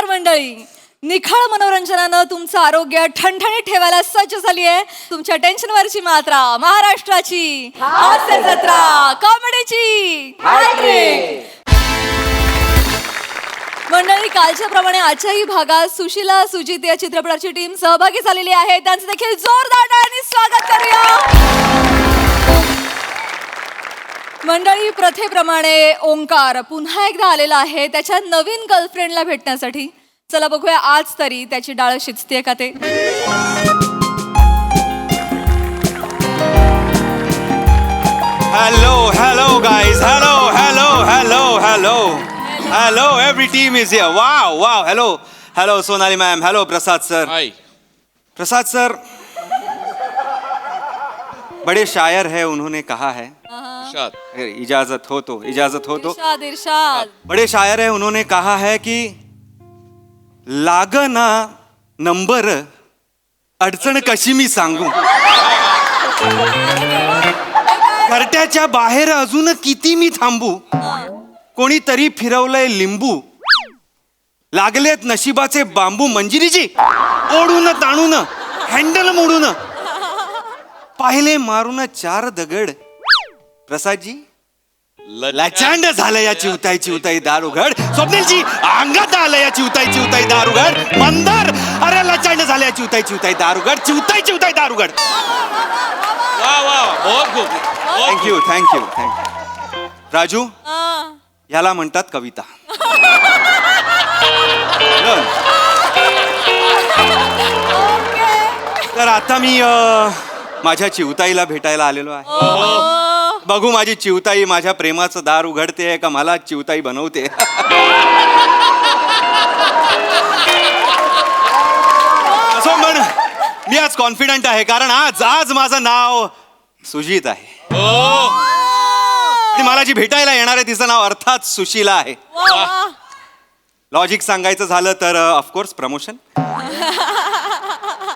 नमस्कार मंडळी. निखळ मनोरंजनानं तुमचं आरोग्य ठणठणीत ठेवायला सज्ज झाली आहे तुमच्या टेन्शनवरची मात्रा महाराष्ट्राची हास्य जत्रा कॉमेडीची मंडळी. कालच्या प्रमाणे आजच्याही भागात सुशीला सुजित या चित्रपटाची टीम सहभागी झालेली आहे. त्यांचं देखील जोरदार टाळ्यांनी स्वागत करूया. मंडळी, प्रथेप्रमाणे ओंकार पुन्हा एकदा आलेला आहे त्याच्या नवीन गर्लफ्रेंडला भेटण्यासाठी. चला बघूया आज तरी त्याची डाळ शिजते का ते. Hello guys, hello, every team is here. Wow, hello Sonali ma'am, hello Prasad sir. Hi. Prasad sir बड़े शायर है, उन्होंने कहा है, इरशाद. इजाजत हो तो इरशाद इरशाद. बड़े शायर है, उन्होंने कहा है कि लागना नंबर अडचण कशी मी सांगू. घरट्याच्या बाहेर अजून किती मी थांबू. कोणीतरी फिरवलंय लिंबू. लागलेत नशिबाचे बांबू. मंजिरीजी ओढून ताणून हँडल मोडून पाहिले मारून चार दगड. प्रसादजी लाचांड झालं या चिवताई दार उघड. स्वप्नीलजी अंगात आलं या चिवताई दार उघड. मंदार अरे लाचांड झालं या चिवताई दार उघड. चिवताई दार उघड. वाह बहुत खूप. थँक्यू राजू, ह्याला म्हणतात कविता. तर आता मी माझ्या चिवताईला भेटायला आलेलो आहे. बघू माझी चिवताई माझ्या प्रेमाचं दार उघडते का मला चिवताई बनवते. असो म्हण, मी आज कॉन्फिडंट आहे कारण आज माझं नाव सुजित आहे. आणि मला जी भेटायला येणार आहे तिचं नाव अर्थात सुशीला आहे. लॉजिक सांगायचं झालं तर ऑफकोर्स प्रमोशन.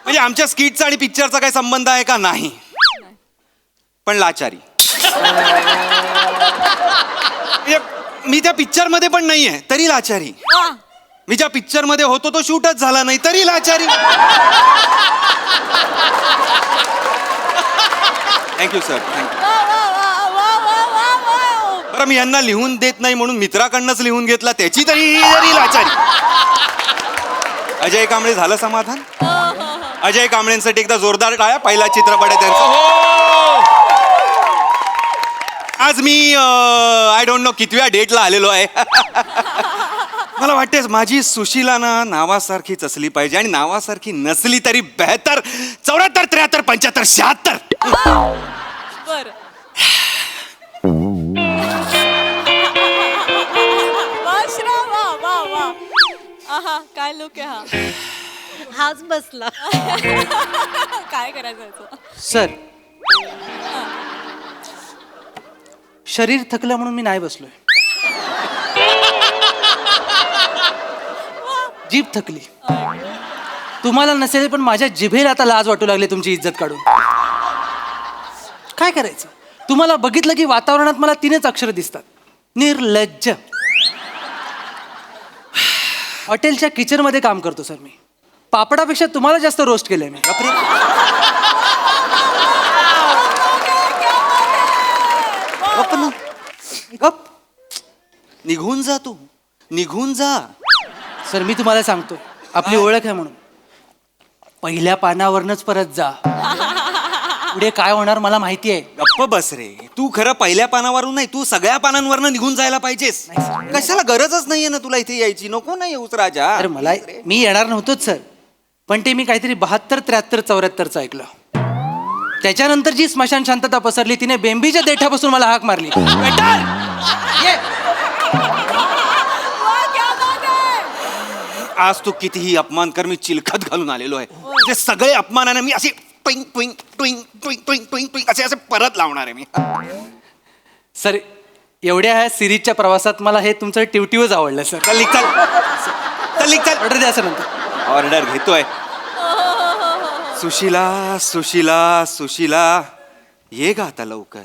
म्हणजे आमच्या स्किटचा आणि पिक्चरचा काही संबंध आहे का? नाही, पण लाचारी. म्हणजे मी त्या पिक्चर मध्ये पण नाहीये तरी लाचारी. मी ज्या पिक्चर मध्ये होतो तो शूटच झाला नाही तरी लाचारी. Thank you sir, thank you. बरं, मी यांना लिहून देत नाही म्हणून मित्राकडनंच लिहून घेतला त्याची तरी लाचारी. अजय कांबळे झालं समाधान. अजय कांबळेंसाठी एकदा जोरदार टाळ्या. पहिला चित्रपट आहे त्यांचा. आज मी आय डोंट नो कितव्या डेटला आलेलो आहे. मला वाटते माझी सुशीला ना नावासारखीच असली पाहिजे आणि नावासारखी नसली तरी बेहतर. 74, 73, 75, 76. बर. वा काय लोक आहे हा. हाच बसला. काय करायचं सर, शरीर थकलं म्हणून मी नाही बसलोय. जीभ थकली. तुम्हाला नसेल पण माझ्या जिभेला आता लाज वाटू लागली तुमची इज्जत काढून. काय करायचं? तुम्हाला बघितलं की वातावरणात मला 3च अक्षर दिसतात. निर्लज्ज. हॉटेलच्या किचन मध्ये काम करतो सर मी. पापडापेक्षा तुम्हाला जास्त रोस्ट केलंय मी. गप. निघून जा तू, निघून जा. सर मी तुम्हाला सांगतो, आपली ओळख आहे म्हणून पहिल्या पानावरनच परत जा. पुढे काय होणार मला माहिती आहे. गप्प बस रे. तू खरं पहिल्या पानावरून नाही, तू सगळ्या पानांवरनं निघून जायला पाहिजेस. कशाला गरजच नाहीये ना तुला इथे यायची. नको ना येऊच राजा. अरे मला मी येणार नव्हतोच सर, पण ते मी काहीतरी 72, 73, 74चं ऐकलं. त्याच्यानंतर जी स्मशान शांतता पसरली तिने बेंबीच्या देठापासून मला हाक मारली. आज तू कितीही अपमान कर, मी चिलखत घालून आलेलो आहे. ते सगळे अपमानाने मी असे ट्विंग ट्विंग ट्विंग ट्विंग ट्विंग ट्विंग ट्विंग असे परत लावणार आहे मी. सर, एवढ्या ह्या सिरीजच्या प्रवासात मला हे तुमचं टिवटिवच आवडलं सर. चल निघ, चल. ऑर्डर द्या सर नंतर. ऑर्डर घेतोय. सुशीला ये गा आता लवकर.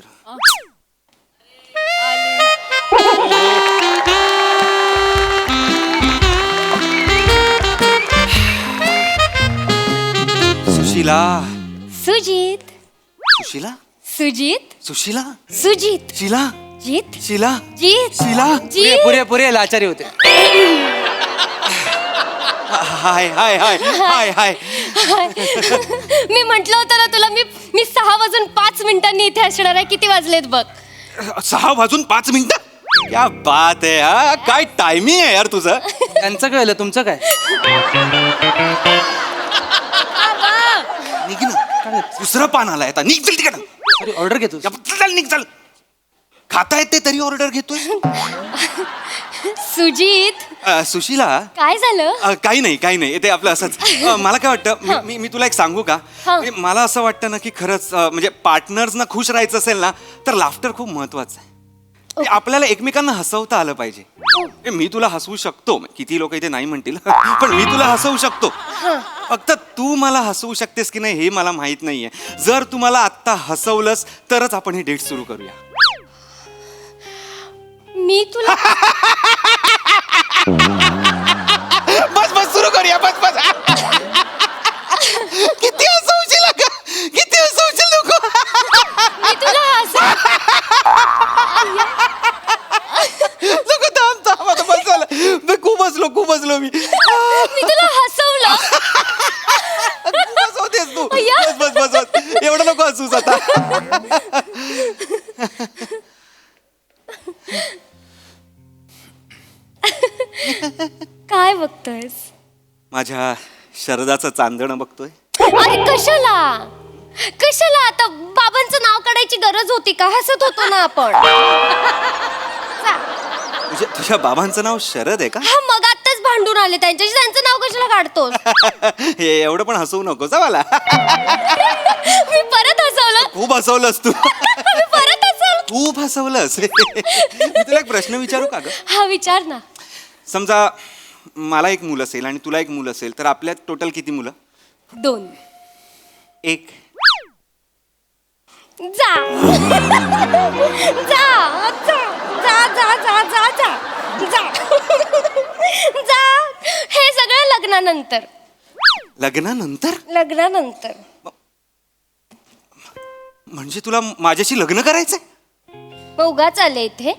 सुशीला सुजित सुशीला सुजित सुशीला सुजित शिला जीत शिला जीत शिला जीत पुरे पुरे लाचारी होते. हाय हाय हाय हाय हाय मी म्हंटल होतं ना तुला, मी 6:05 इथे असणार आहे. किती वाजलेत बघ? 6:05 क्या बात आहे हा, काय टायमिंग आहे यार तुझं. त्यांचं कळलं, तुमचं काय? निघ ना, दुसरं पान आलाय आता, निघ चल तिकडं. अरे ऑर्डर घेतो. चल निघ चल. खाता येते तरी ऑर्डर घेतोय. सुजित, सुशीला काय झालं? काही नाही ते आपलं असंच. मला काय वाटतं, मी तुला एक सांगू का? म्हणजे मला असं वाटतं ना की खरंच म्हणजे पार्टनर्सना खुश राहायचं असेल ना तर लाफ्टर खूप महत्वाचं आहे. म्हणजे आपल्याला एकमेकांना हसवता आलं पाहिजे. मी तुला हसवू शकतो, किती लोक इथे नाही म्हणतील, पण मी तुला हसवू शकतो. फक्त तू मला हसवू शकतेस की नाही हे मला माहित नाहीये. जर तू मला आत्ता हसवलंस तरच आपण ही डेट सुरू करूया. मी तुला बस सुरू करूया, बस. किती हसवशील अगं, किती हसवशील नको. मी तुला नको थांब आता, बस झालं. खूप हसलो मी. मी तुला हसवलं. हसवतेस तू. बस एवढं नको हसूस आता. काय बघतोयस? माझ्या शरदाचं चांदणं बघतोय. अरे कशाला आता बाबांचं नाव काढायची गरज होती का? हसत होतो ना आपण. म्हणजे तुझ्या बाबांचं नाव शरद आहे का? हा, मग आत्ताच भांडून आले त्यांच्याशी. त्यांचं नाव कशाला काढतोस? हे एवढं पण हसवू नकोस मला. मी परत हसवलं. खूप हसवलंस तू. मी परत हसवलं. खूप हसवलंस. मी तुला एक प्रश्न विचारू का ग? हा, विचार ना. समजा मला एक मूल असेल आणि तुला एक मूल असेल तर आपल्यात टोटल किती मुलं? 2. एक. जा जा जा जा जा जा जा जा जा जा. हे सगळं लग्नानंतर. लग्नानंतर म्हणजे तुला माझ्याशी लग्न करायचंय? मग उगाच आले इथे.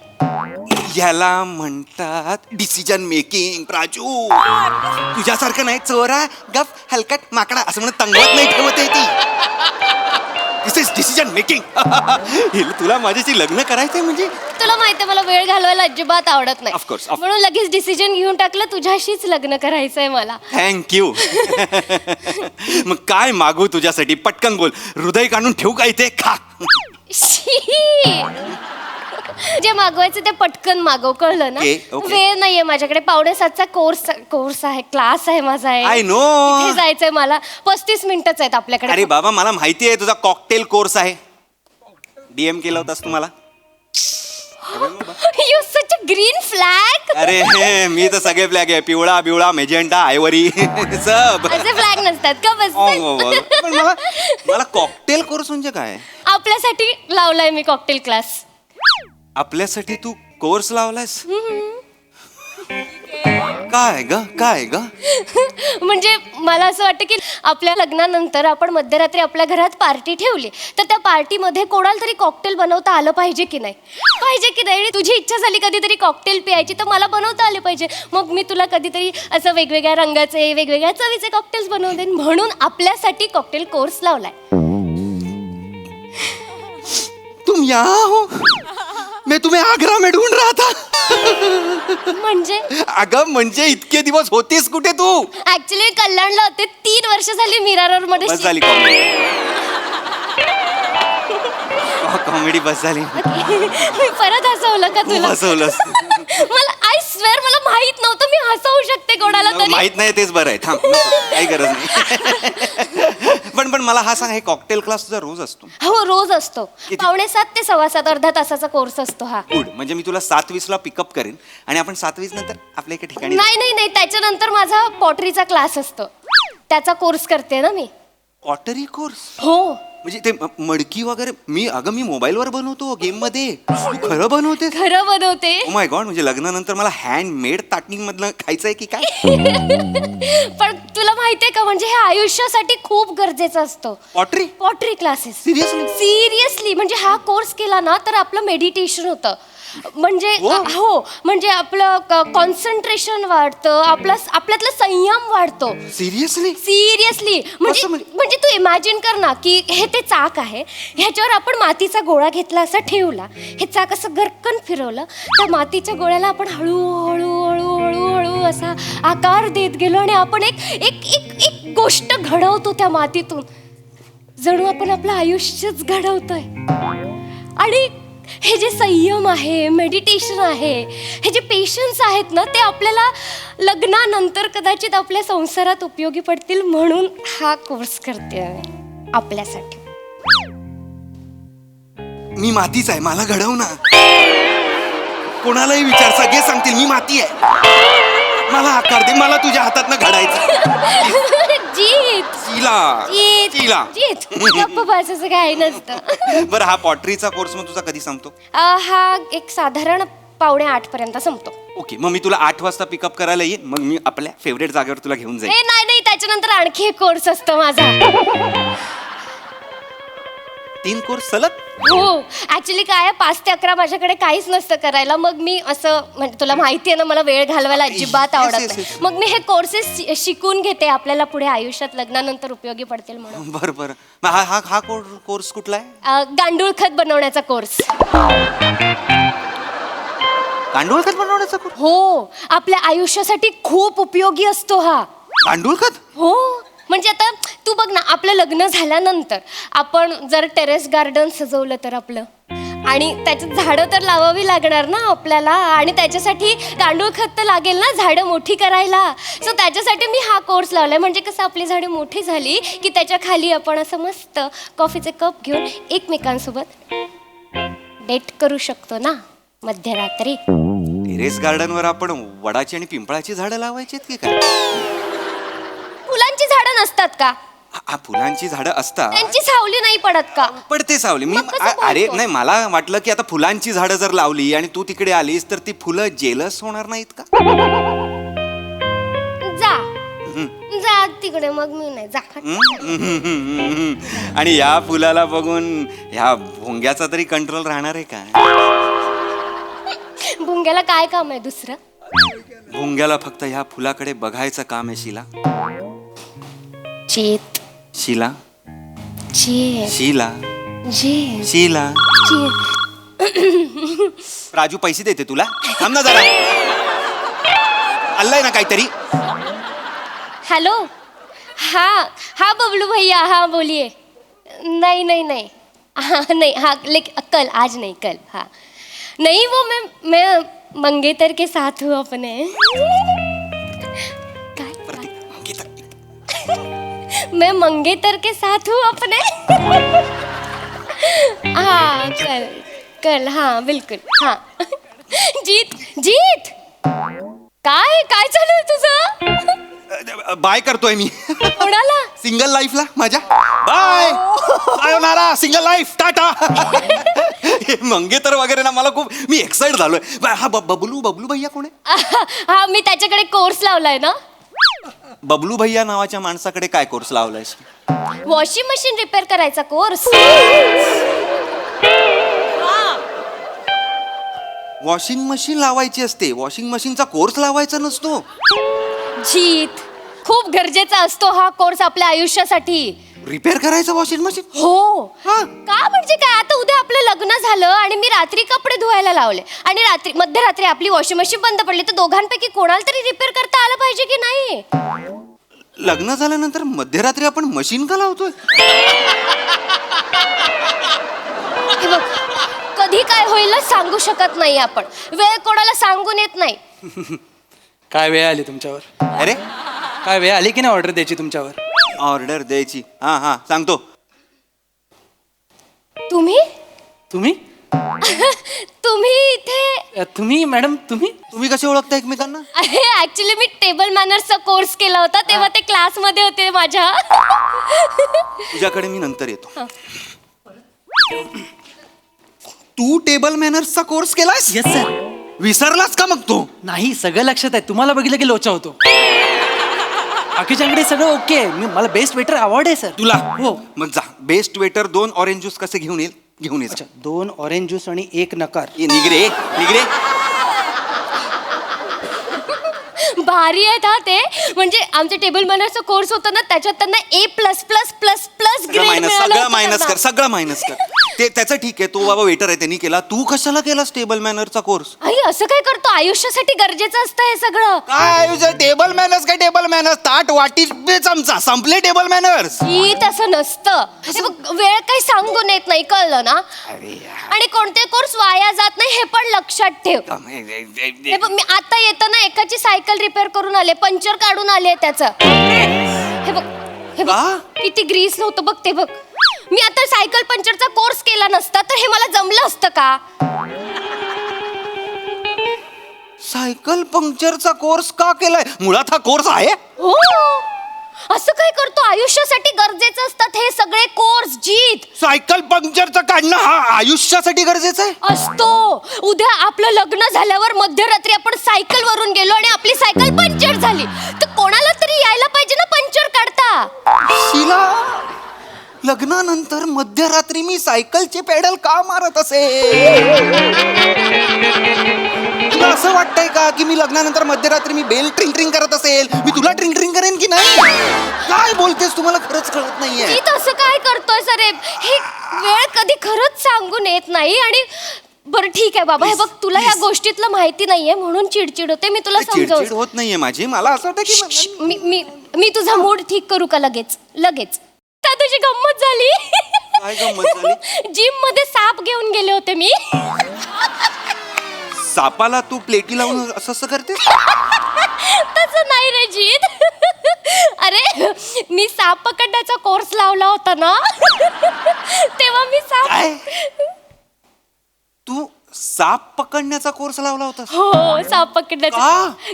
याला म्हणतात डिसिजन मेकिंग प्राजू. तुझ्यासारखं नाही चोरा गप हलकट माकडा असं म्हणत तंगवत नाही ठेवत आहे ती. दिस इज डिसिजन मेकिंग. तुला माझ्याशी लग्न करायचंय म्हणजे? तुला माहितीये मला वेळ घालवायला अजिबात आवडत नाही. Of course. म्हणून लगेच डिसिजन घेऊन टाकलं, तुझ्याशीच लग्न करायचंय मला. थँक्यू. मग काय मागू तुझ्यासाठी? पटकन बोल. हृदय काढून ठेवू का इथे? खा. शी. जे मागवायचं ते पटकन मागव, कळलं ना? Okay. वेळ नाहीये माझ्याकडे. 5:45चा कोर्स आहे, क्लास आहे माझा. I know. इथे जायचंय मला. 35 मिनिटच आहेत आपल्याकडे. अरे बाबा मला माहिती आहे तुझा कॉकटेल कोर्स आहे. DM केला होतास तुम्हाला. You such a green flag. अरे मी तर सगळे फ्लॅग आहे. पिवळा बिवळा मेजेंटा आयवरी सब. असे फ्लॅग नसतात का? बस पण मला कॉकटेल कोर्स म्हणजे काय? आपल्यासाठी लावलाय मी कॉकटेल क्लास. आपल्यासाठी तू कोर्स लावलायस? काय ग? म्हणजे मला असं वाटतं की आपल्या लग्नानंतर आपण मध्यरात्री आपल्या घरात पार्टी ठेवली तर त्या पार्टीमध्ये कोणाला तरी कॉकटेल बनवता आलं पाहिजे की नाही? तुझी इच्छा झाली कधीतरी कॉकटेल प्यायची तर मला बनवता आले पाहिजे. मग मी तुला कधीतरी असं वेगवेगळ्या रंगाचे वेगवेगळ्या चवीचे कॉकटेल्स बनवून देईन. म्हणून आपल्यासाठी कॉकटेल कोर्स लावलाय. तुम यहाँ हो? मैं तुम्हें आग्रा में ढूंढ रहा था. म्हणजे अगं म्हणजे इतके दिवस होतीस कुठे तू? ऍक्च्युली कल्याणला होते. 3 वर्ष झाली मीरा रोड मध्ये. बस झाली कॉमेडी बस झाली. मी परत हसवलं का खूप तुला? हसवलंस. मला आय स्वेअर मला माहित नव्हतं मी हसवू शकते कोणाला तरी. माहित नाही तेच बरं आहे. थांब काही गरज नाही. पण मला हा सांग, हे कॉकटेल क्लास तुझा रोज असतो? हो, रोज असतो. 7:45 ते 7:15 अर्धा तासाचा कोर्स असतो हा. गुड. म्हणजे मी तुला 7:20 पिकअप करेन आणि आपण 7:20 नंतर आपल्या एका ठिकाणी. नाही त्याच्यानंतर माझा पॉटरीचा क्लास असतो. त्याचा कोर्स करते ना मी. Pottery course? हो. म्हणजे ते मडकी वगैरे मी मोबाईलवर बनवतो गेम मध्ये, तू खरं बनवते? खरं बनवते. ओ माय गॉड, म्हणजे लग्नानंतर मला हँडमेड ताटणी मधलं खायचंय की काय? पण तुला माहितीये का, म्हणजे हे आयुष्यासाठी खूप गरजेचं असतं. Pottery classes. Seriously? सिरियसली, म्हणजे हा कोर्स केला ना तर आपलं मेडिटेशन होतं. म्हणजे हो, म्हणजे आपलं कॉन्सन्ट्रेशन वाढतं, आपल्यातलं संयम वाढतो. सिरियसली म्हणजे म्हणजे तू इमॅजिन कर ना की हे ते चाक आहे, ह्याच्यावर आपण मातीचा गोळा घेतला, असा ठेवला, हे चाक असं गरकन फिरवलं, त्या मातीच्या गोळ्याला आपण हळूहळू हळूहळू हळू असा आकार देत गेलो आणि आपण एक एक एक एक गोष्ट घडवतो त्या मातीतून, जणू आपण आपलं आयुष्यच घडवतोय. आणि हे जे संयम आहे, मेडिटेशन आहे, हे जे पेशन्स आहेत ना, ते आपल्याला लग्नानंतर कदाचित आपल्या संसारात उपयोगी पडतील, म्हणून हा कोर्स करते आहे आपल्यासाठी. मी मातीच आहे, मला घडव ना. कोणालाही विचार, सगळे सांगतील मी माती आहे, मला आकार दे, मला तुझ्या हातातनं घडायचं. जीत गप्प बसायचं काय नसतं. बरं, हा पॉटरीचा कोर्स मग तुझा कधी संपतो? हा एक साधारण 7:45 पर्यंत संपतो. ओके, मग मी तुला 8 वाजता पिकअप करायला येईन, मग मी आपल्या फेवरेट जागेवर तुला घेऊन जाईन. नाही, त्याच्यानंतर आणखी एक कोर्स असतो माझा. 3 कोर्स सलग? हो, ऍक्च्युली काय 5 ते 11 माझ्याकडे काहीच नसतं करायला, मग मी असं, म्हणजे तुला माहिती आहे ना मला वेळ घालवायला अजिबात आवडत नाही, मग मी हे कोर्सेस शिकून घेते, आपल्याला पुढे आयुष्यात लग्नानंतर उपयोगी पडतील म्हणून. बरं. मग हा कोर्स कुठला आहे? गांडूळ खत बनवण्याचा कोर्स. गांडूळ खत बनवण्याचा कोर्स? हो, आपल्या आयुष्यासाठी खूप उपयोगी असतो हा गांडूळ खत. हो, म्हणजे आता तू बघ ना, आपलं लग्न झाल्यानंतर आपण जर टेरेस गार्डन सजवलं तर आपलं, आणि त्याच्यात झाडं तर लावावी लागणार ना आपल्याला, आणि त्याच्यासाठी गांडूळ खत तर लागेल ना झाडं मोठी करायला. सो त्याच्यासाठी मी हा कोर्स लावलाय, म्हणजे कसं आपली झाडं मोठी झाली की त्याच्या खाली आपण असं मस्त कॉफीचे कप घेऊन एकमेकांसोबत डेट करू शकतो ना मध्यरात्री. टेरेस गार्डनवर आपण वडाची आणि पिंपळाची झाडं लावायची की काय? फुलांची झाडं नसतात का? फुलांची झाडं असतात, त्यांची सावली नाही पडत का? पडते सावली. मग कसं बोलतो? अरे नाही, मला वाटलं की आता फुलांची झाडं जर लावली आणि तू तिकडे आलीस तर ती फुलं जेलस होणार नाहीत का? जा तिकडे, मग मी नाही जा. आणि या फुलाला बघून ह्या भोंग्याचा तरी कंट्रोल राहणार आहे का? भुंग्याला काय काम आहे दुसरं? भोंग्याला फक्त ह्या फुलाकडे बघायचं काम आहे. शीला राजू पैसे देते तुला, थांब ना जरा. आलाय ना काहीतरी. हेलो, हा बबलू भैया, हाँ बोलिए. नहीं नहीं, हाँ लेकिन कल, आज नहीं, कल. हाँ नहीं, वो मैं मंगेतर के साथ हूँ अपने. मैं मंगेतर के साथ हूँ अपने. हाँ कल, हाँ बिल्कुल, हाँ. जीत काय चालू तुझं? बाय करतोय मी. कोणाला? सिंगल लाईफला माझ्या. बाय होणारा सिंगल लाईफ, टाटा. मंगेतर वगैरे ना, मला खूप, मी एक्साइट झालोय. हा बबलू भैया कोण आहे? हा, मी त्याच्याकडे कोर्स लावलाय ना. बबलू भैया नावाच्या माणसाकडे काय कोर्स लावलायस? वॉशिंग मशीन रिपेअर करायचा कोर्स. वॉशिंग मशीन लावायची असते, वॉशिंग मशीनचा कोर्स लावायचा नसतो. जीत, खूप गरजेचा असतो हा कोर्स आपल्या आयुष्यासाठी. रिपेअर करायचं वॉशिंग मशीन? हो. हा. का म्हणजे काय, आता उद्या आपलं लग्न झालं आणि मी रात्री कपडे धुवायला लावले आणि मध्यरात्री आपली वॉशिंग मशीन बंद पडली, तर दोघांपैकी कोणाला तरी रिपेअर करता आलं पाहिजे की नाही? लग्न झाल्यानंतर मध्यरात्री आपण मशीन का लावतोय? हे बघ, कधी काय होईल सांगू शकत नाही आपण, वेळ कोणाला सांगून येत नाही. काय वेळ आली तुमच्यावर? अरे काय वेळ आली की नाही ऑर्डर द्यायची तुमच्यावर? ऑर्डर द्यायची? हा सांगतो. तुम्ही तुम्ही इथे तुम्ही मॅडम तुम्ही तुम्ही कसे ओळखता एकमेकांना? ऍक्च्युली मी टेबल मॅनर्सचा कोर्स केला होता तेव्हा ते क्लासमध्ये होते माझ्या. तुझ्याकडे मी नंतर येतो. तू टेबल मॅनर्सचा कोर्स केलास? Yes sir. विसरलास का मग तू? नाही सगळं लक्षात आहे. तुम्हाला बघितलं की लोचा होतो. बाकीच्याकडे सगळं ओके आहे. मला बेस्ट वेटर अवॉर्ड आहे सर. तुला हो. मग जा बेस्ट वेटर 2 ऑरेंज ज्यूस कसे घेऊन येईल घेऊन ये. अच्छा 2 ऑरेंज ज्यूस आणि 1 नकार. निगरे निगरे. भारी आहेत हा ते. म्हणजे आमच्या टेबल मॅनर्सचा कोर्स होता ना त्याच्यात त्यांना A++++ ग्रेड सगळं मायनस कर सगळं मायनस कर. ते त्याचं ठीक आहे, तो बाबा वेटर आहे त्यांनी केला. तू कशाला केलास टेबल मॅनरचा कोर्स? आई असं काय करतो? आयुष्यासाठी गरजेचं असतं हे सगळं. काय टेबल मॅनर्स? काय टेबल मॅनर्स? ताट वाटी चमचा संपले टेबल मॅनर्स. ही तसं नसतं. हे बघ, वेळ काही सांगून येत नाही, कळलं ना? आणि कोणते कोर्स वाया जात नाही हे पण लक्षात ठेव. हे बघ, मी आता येताना एकाची सायकल रिपेअर करून आले, पंक्चर काढून आले त्याचं. हे बघ हे बघ का? किती ग्रीस नव्हतं बघ ते बघ. मी आता सायकल पंक्चरचा कोर्स केला नसता तर हे मला जमलं असतं का? सायकल पंक्चरचा कोर्स का केलाय? मुळात हा कोर्स आहे. हो, असं काय करतो? आयुष्यासाठी गरजेचं असतात हे सगळे कोर्स. जीत सायकल पंक्चरचं काढणं हा आयुष्यासाठी गरजेचं आहे. असतो. उद्या आपलं लग्न झाल्यावर मध्यरात्री आपण सायकल वरून गेलो आणि आपली सायकल पंक्चर झाली तर कोणाला तरी यायला पाहिजे ना पंक्चर काढता. शिला, लग्नानंतर मध्यरात्री मी सायकलचे पेडल का मारत तुला असं वाटतंय का की मी लग्नानंतर मध्यरात्री मी बेल ट्रिंग ट्रिंग करत असेल? मी तुला ट्रिंग ट्रिंग करेन की नाही? काय बोलतेस? तुम्हाला खरंच कळत नाहीये. जीत असं काय करतोय सर? हे वेळ कधी खरंच सांगून येत नाही. आणि बरं ठीक आहे बाबा, हे बघ तुला ह्या गोष्टीतलं माहिती नाहीये म्हणून चिडचिड होते. मी तुला चिडचिड समजावतो. होत नाहीये माझी. मला असं वाटतं की मी मी मी तुझा मूड ठीक करू का लगेच लगेच? का तुझी गंमत झाली? काय गंमत झाली? जिम मध्ये साप घेऊन गेले होते मी. सापाला तू प्लेटी लावून असं असं करते? तसं नाही रे जीत. अरे मी साप पकडण्याचा कोर्स लावला होता ना तेव्हा मी साप. काय? तू साप पकडण्याचा कोर्स लावला होता? हो, साप पकडण्याचा.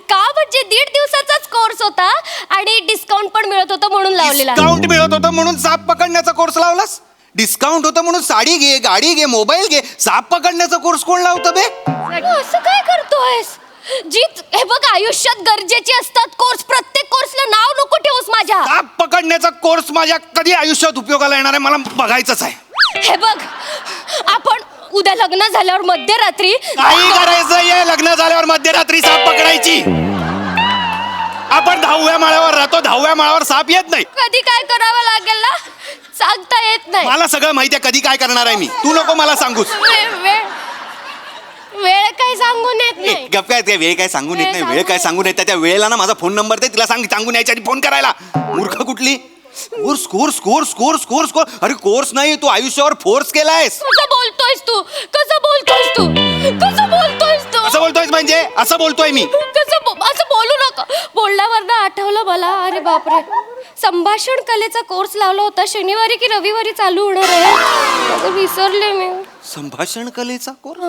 का म्हणजे 1.5 दिवसाचाच कोर्स होता आणि डिस्काउंट पण मिळत होतं म्हणून लावलेला. डिस्काउंट मिळत होतं म्हणून साप पकडण्याचा कोर्स लावलास? डिस्काउंट होतं म्हणून साडी घे, गाडी घे, मोबाईल घे. साप पकडण्याचा कोर्स कोण लावतं बे? असं काय करतोयस जीत? हे बघ, आयुष्यात गरजेचे असतात कोर्स. प्रत्येक कोर्सला नाव नको ठेवूस माझ्या. साप पकडण्याचा कोर्स माझ्या कधी आयुष्यात उपयोगाला येणार आहे मला बघायचंच आहे. हे बघ, आपण उद्या लग्न झाल्यावर मध्यरात्री काही करायचंय लग्न झाल्यावर मध्यरात्री साप पकडायची? आपण 10व्या माळ्यावर राहतो, 10व्या माळ्यावर साप येत नाही. कधी काय करावं लागेल ना सांगता येत नाही. मला सगळं माहिती आहे कधी काय करणार आहे मी. तू नको मला सांगूस. वेळ काही सांगून येत नाही. गप काय? वेळ काय सांगून येत नाही? वेळ काय सांगून येत? त्या वेळेला ना माझा फोन नंबर दे, तिला सांगून यायच्या आधी फोन करायला. मूर्ख कुठली? Course course course course course course. अरे कोर्स नाही, तू आयुष्यावर फोर्स केलायस. कसं बोलतोयस तू? कसं बोलतोयस तू? कसं बोलतोयस तू? असं बोलतोयस म्हणजे? असं बोलतोय मी. असं बोलू नका. बोलल्यावर ना आठवलं मला. अरे बापरे, संभाषण कलेचा कोर्स लावला होता. शनिवारी की रविवारी चालू होणार आहे. विसरले मी. संभाषण कलेचा कोर्स?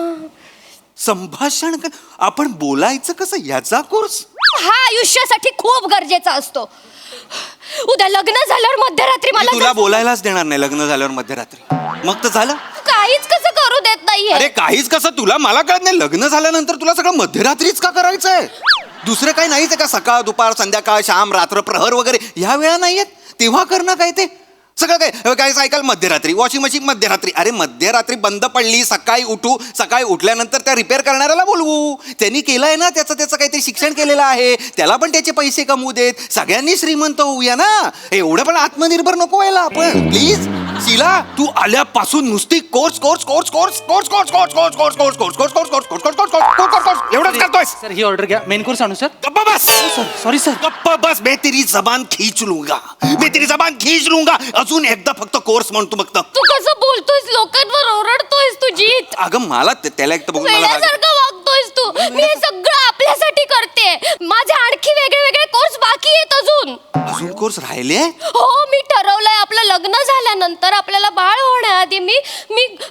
संभाषण आपण बोलायचं कसं याचा कोर्स? हा आयुष्यासाठी खूप गरजेचा असतो. उद्या लग्न झाल्यावर मध्यरात्री मला तुला बोलायलाच देणार नाही लग्न झाल्यावर मध्यरात्री. मग तर झालं. काहीच कसं करू देत नाहीये. अरे काहीच कसं? तुला मला कळत नाही. लग्न झाल्यानंतर तुला सगळं मध्यरात्रीच का करायचंय? दुसरं काही नाहीच आहे का? सकाळ, दुपार, संध्याकाळ, शाम, रात्र, प्रहर वगैरे ह्या वेळा नाहीयेत? तेव्हा करणं काय ते सगळं काय? काय सायकल मध्यरात्री, वॉशिंग मशीन मध्यरात्री. अरे मध्यरात्री बंद पडली, सकाळी उठू, सकाळी उठल्यानंतर त्या रिपेअर करणाऱ्याला बोलवू. त्यांनी केलंय ना, त्याचं काहीतरी शिक्षण केलेलं आहे, त्याला पण त्याचे पैसे कमवू देत. सगळ्यांनी श्रीमंत होऊया ना. एवढं पण आत्मनिर्भर नको व्हायला आपण. प्लीज शीला, तू आल्यापासून नुसती course course course course course course course course course course course course course course course course course course course एवढंच करतोय. सर ही ऑर्डर घ्या. मेन कोर्स आणू सर? गप्पा बस. Sorry sir. गप्पा बस. मैं तेरी जबान खींच लूंगा, मैं तेरी जबान खींच लूंगा. अजून एकदा फक्त कोर्स म्हणतो फक्त. तू कसं बोलतोयस? लोकांवर ओरडतोयस तू जीत. अगं मला त्याला एक तर बघून मला राग- वेड्यासारखं वागतोयस तू. मी हे सगळं आपल्यासाठी करते. माझे आणखी वेगळे वेगळे कोर्स बाकी आहेत अजून. अजून कोर्स राहिले? हो, मी ठरवलंय आपलं आपलं लग्न झाल्यानंतर आपल्याला बाळ होण्याआधी मी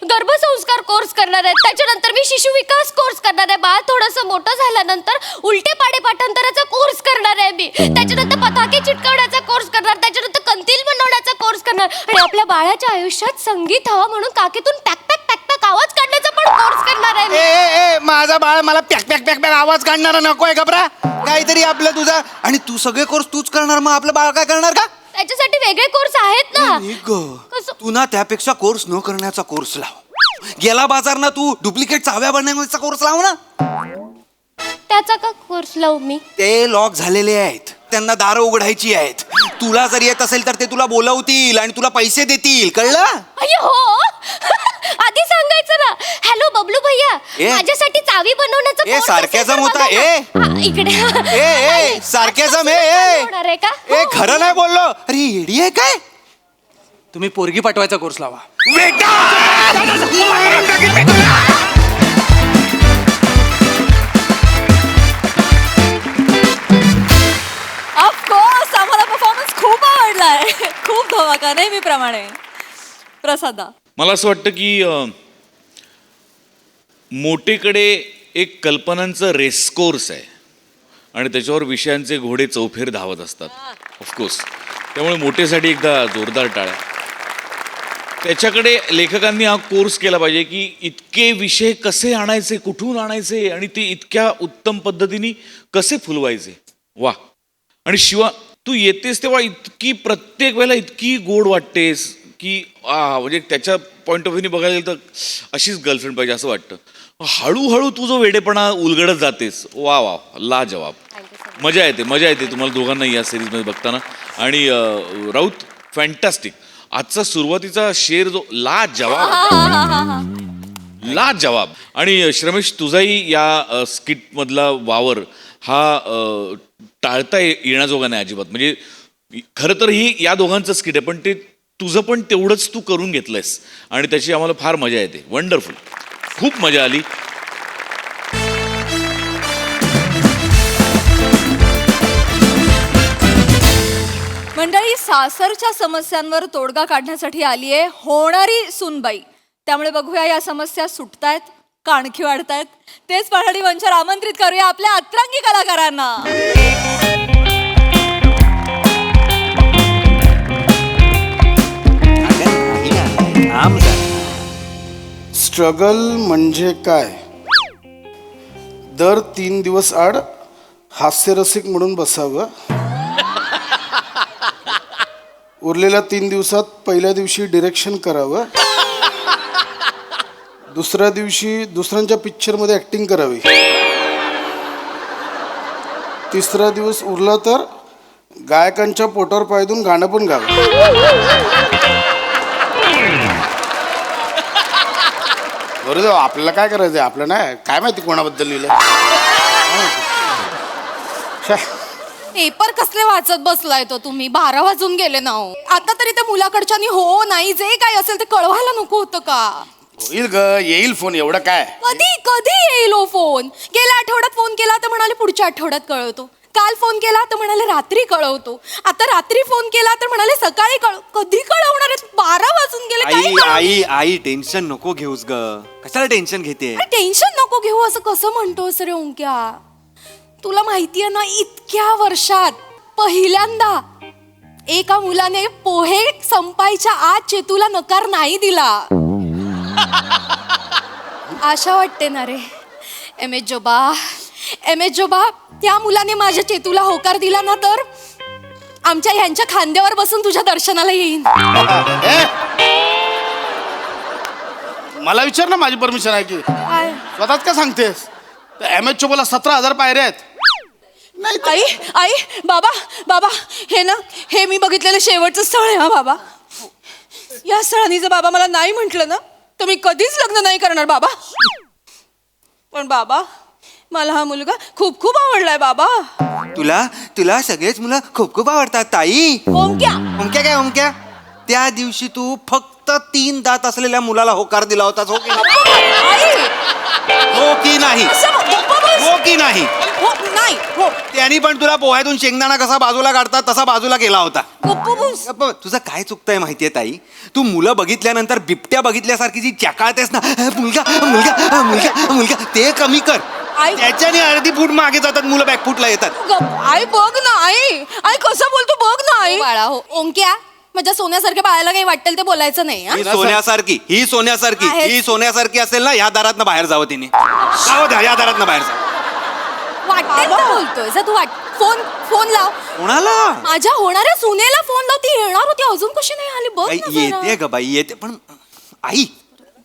गर्भसंस्कार कोर्स करणार आहे, त्याच्यानंतर मी शिशु विकास कोर्स करणार आहे, बाळ थोडंसं मोठं झाल्यानंतर उलटे पाडे पाठांतराचा कोर्स करणार आहे मी, त्याच्यानंतर पताके चिटकवण्याचा कोर्स करणार, त्याच्यानंतर कंदील बनवण्याचा कोर्स करणार आणि आपल्या बाळाच्या आयुष्यात संगीत हवा म्हणून काकीतून पॅक पॅक पॅक पॅक आवाज काढण्याचा पण कोर्स करणार आहे मी. ए माझा बाळ मला पॅक पॅक पॅक पॅक आवाज काढणारा नकोय घबरा. काहीतरी आपलं तुझा आणि तू सगळे कोर्स तूच करणार, मग आपलं बाळ काय करणार का? त्याच्यासाठी वेगळे कोर्स आहेत ना. कसं? तू ना त्यापेक्षा कोर्स न करण्याचा कोर्स लाव. गेला बाजार ना तू डुप्लिकेट चाव्या बनवण्याचा कोर्स लाव ना. त्याचा का कोर्स लावू मी? ते लॉक झालेले आहेत, त्यांना दारं उघडायची आहेत. तुला जर येत असेल तर ते तुला बोलवतील आणि तुला पैसे देतील, कळलं? अय्यो हो. आधी सांगायचं ना. हॅलो बबलू भैया, ए. माझ्यासाठी चावी बनवण्याचं ए, course असेल sarcasm तर होता, बघा ना. ए. हा, इकडे ए सारख्याचा होणार आहे का? ए खरं नाही बोललो. अरे येडी आहे काय? तुम्ही पोरगी पाठवायचा कोर्स लावा. ऑफकोर्स आम्हाला परफॉर्मन्स खूप आवडलाय. खूप धमाका नेहमीप्रमाणे. प्रसादा. मला असं वाटतं की मोठेकडे एक कल्पनांचं रेसकोर्स आहे आणि त्याच्यावर विषयांचे घोडे चौफेर धावत असतात ऑफकोर्स. त्यामुळे मोठेसाठी एकदा जोरदार टाळ्या. त्याच्याकडे लेखकांनी हा कोर्स केला पाहिजे की इतके विषय कसे आणायचे, कुठून आणायचे आणि ते इतक्या उत्तम पद्धतीने कसे फुलवायचे. वा. आणि शिवा तू येतेस तेव्हा इतकी प्रत्येक वेळेला इतकी गोड वाटतेस की म्हणजे त्याच्या पॉईंट ऑफ व्ह्यूने बघायला गेलं तर अशीच गर्लफ्रेंड पाहिजे असं वाटतं. हळूहळू तू जो वेडेपणा उलगडत जातेस, वा वा ला जवाब. मजा येते तुम्हाला दोघांना या सिरीजमध्ये बघताना. आणि राऊत फॅन्टॅस्टिक. आजचा सुरुवातीचा शेर जो ला जवाब. आणि श्रमेश तुझाही या स्किटमधला वावर हा टाळता येण्याजोगा नाही अजिबात. म्हणजे खरं तर ही या दोघांचं स्किट आहे, पण ते तुझं पण तेवढंच तू करून घेतलंयस आणि त्याची आम्हाला फार मजा येते. वंडरफुल. खूप मजा आली. मंडळी, सासरच्या समस्यांवर तोडगा काढण्यासाठी आली आहे होणारी सूनबाई. त्यामुळे बघूया या समस्या सुटतायत का आणखी वाढतायत. तेच पाहणी मंचावर आमंत्रित करूया आपल्या अतरंगी कलाकारांना. स्ट्रगल म्हणजे काय? दर 3 दिवस आड हास्यरसिक म्हणून बसावं. उरलेल्या 3 दिवसात पहिल्या दिवशी डिरेक्शन करावं, दुसऱ्या दिवशी दुसऱ्यांच्या पिक्चरमध्ये ॲक्टिंग करावी, तिसरा दिवस उरला तर गायकांच्या पोटावर पाय देऊन गाणं पण गावं. बरोबर. आपल्याला काय करायचं? आपलं नाही काय माहिती कोणाबद्दल लिहिलं. पेपर कसले वाचत बसलाय तो तुम्ही? 12 वाजून गेले ना हो. आता तरी त्या मुलाकडच्यानी हो नाही जे काय असेल ते कळवायला नको होतं का? होईल ग, येईल फोन. एवढं काय? कधी कधी येईल हो फोन? गेल्या आठवड्यात फोन केला तर म्हणाले पुढच्या आठवड्यात कळवतो. काल फोन केला तर म्हणाले रात्री कळवतो. आता रात्री फोन केला तर म्हणाले सकाळी कधी कळवणार आहेत? 12 वाजून गेले. आई आई आई टेन्शन नको घेऊस ग. कशाला टेन्शन घेते? टेन्शन नको घेऊ असं कसं म्हणतोस रे ओंक्या? तुला माहितीये ना, इतक्या वर्षात पहिल्यांदा एका मुलाने पोहे संपायच्या आत चेतूला नकार नाही दिला. आशा वाटते ना रे. एम एच जोबा, त्या मुलाने माझ्या चेतूला होकार दिला ना तर आमच्या ह्यांच्या खांद्यावर बसून तुझ्या दर्शनाला येईन. मला विचार ना, माझी परमिशन आहे की? स्वतःच का सांगतेस? MH बोला 17,000 पायऱ्या आहेत. आई बाबा हे ना, हे मी बघितलेलं शेवटचं स्थळ आहे. हा बाबा, या स्थळाने जर बाबा मला नाही म्हटलं ना तर मी कधीच लग्न नाही करणार बाबा. पण बाबा, मला हा मुलगा खूप खूप आवडलाय बाबा. तुला सगळेच मुलं खूप खूप आवडतात ताई. ओमक्या त्या दिवशी तू फक्त 3 दात असलेल्या मुलाला होकार दिला होतास, हो की नाही? हो की नाही? हो की नाही हो नाही हो त्यांनी पण तुला पोह्यातून शेंगदाणा कसा बाजूला काढतात तसा बाजूला केला होता गप्प बस. गप्प, तुझं काय चुकतंय माहितीये ताई, तू मुलं बघितल्यानंतर बिबट्या बघितल्यासारखी जी चकाळतेस ना, मुलगा मुलगा मुलगा मुलगा, ते कमी कर. आई- त्याच्याने अर्धी फूट मागे जातात मुलं, बॅकफूटला येतात. गप्प. आई बघ ना आई आई कसं बोलतो बघ ना आई. बाळा हो ओंक्या माझ्या सोन्यासारख्या बाळाला काही वाटेल ते बोलायचं नाही हा? ही सोन्यासारखी आहेच. ही सोन्यासारखी असेल ना, ह्या दारातनं बाहेर जावं तिने. जावं द्या, या दारातनं बाहेर जावं. वाटेल तर बोलतोय जा तू फोन फोन लाव कोणाला माझ्या होणाऱ्या सुनेला फोन लाव, ती येणार होती अजून कशी नाही आली बघ आई, ना जरा. येते ग बाई येते, पण आई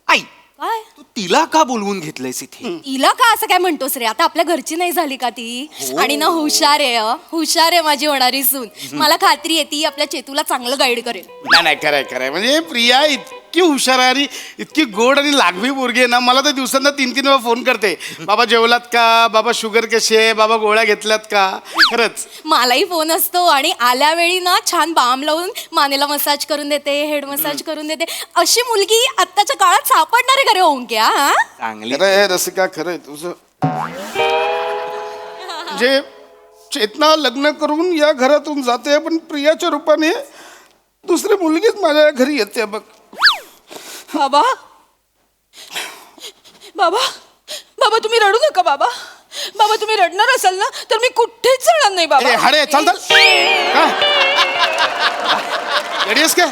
आई काय तू तिला का बोलवून घेतलंयस इथे? तिला का असं काय म्हणतोस रे, आता आपल्या घरची नाही झाली का ती? आणि ना हुशार आहे हुशार आहे माझी होणारी सून. मला खात्री आहे ती आपल्या चेतूला चांगलं गाईड करेल. नाही नाही खरंय म्हणजे प्रिया इतकी हुशार आहे आणि इतकी गोड आणि लागवी पोरगी आहे ना, मला तर दिवसांना 3-3 वेळा फोन करते, बाबा जेवलात का, बाबा शुगर कशी आहे, बाबा गोळ्या घेतल्यात का. खरंच मलाही फोन असतो आणि आल्या वेळी ना छान बाम लावून मानेला मसाज करून देते, हेड मसाज करून देते. अशी मुलगी आत्ताच्या काळात सापडणार आहे का रे ओंक्या? हा? चांगली खरं आहे रसिका, खरं आहे तुझं. म्हणजे चेतना लग्न करून या घरातून जाते, पण प्रियाच्या रूपाने दुसरी मुलगीच माझ्या घरी येते बघ. बाबा बाबा बाबा तुम्ही रडू नका बाबा. बाबा तुम्ही रडणार असाल ना तर मी कुठेच जाणार नाही ए, बाबा. हाडे चल चल काय येडीस काय,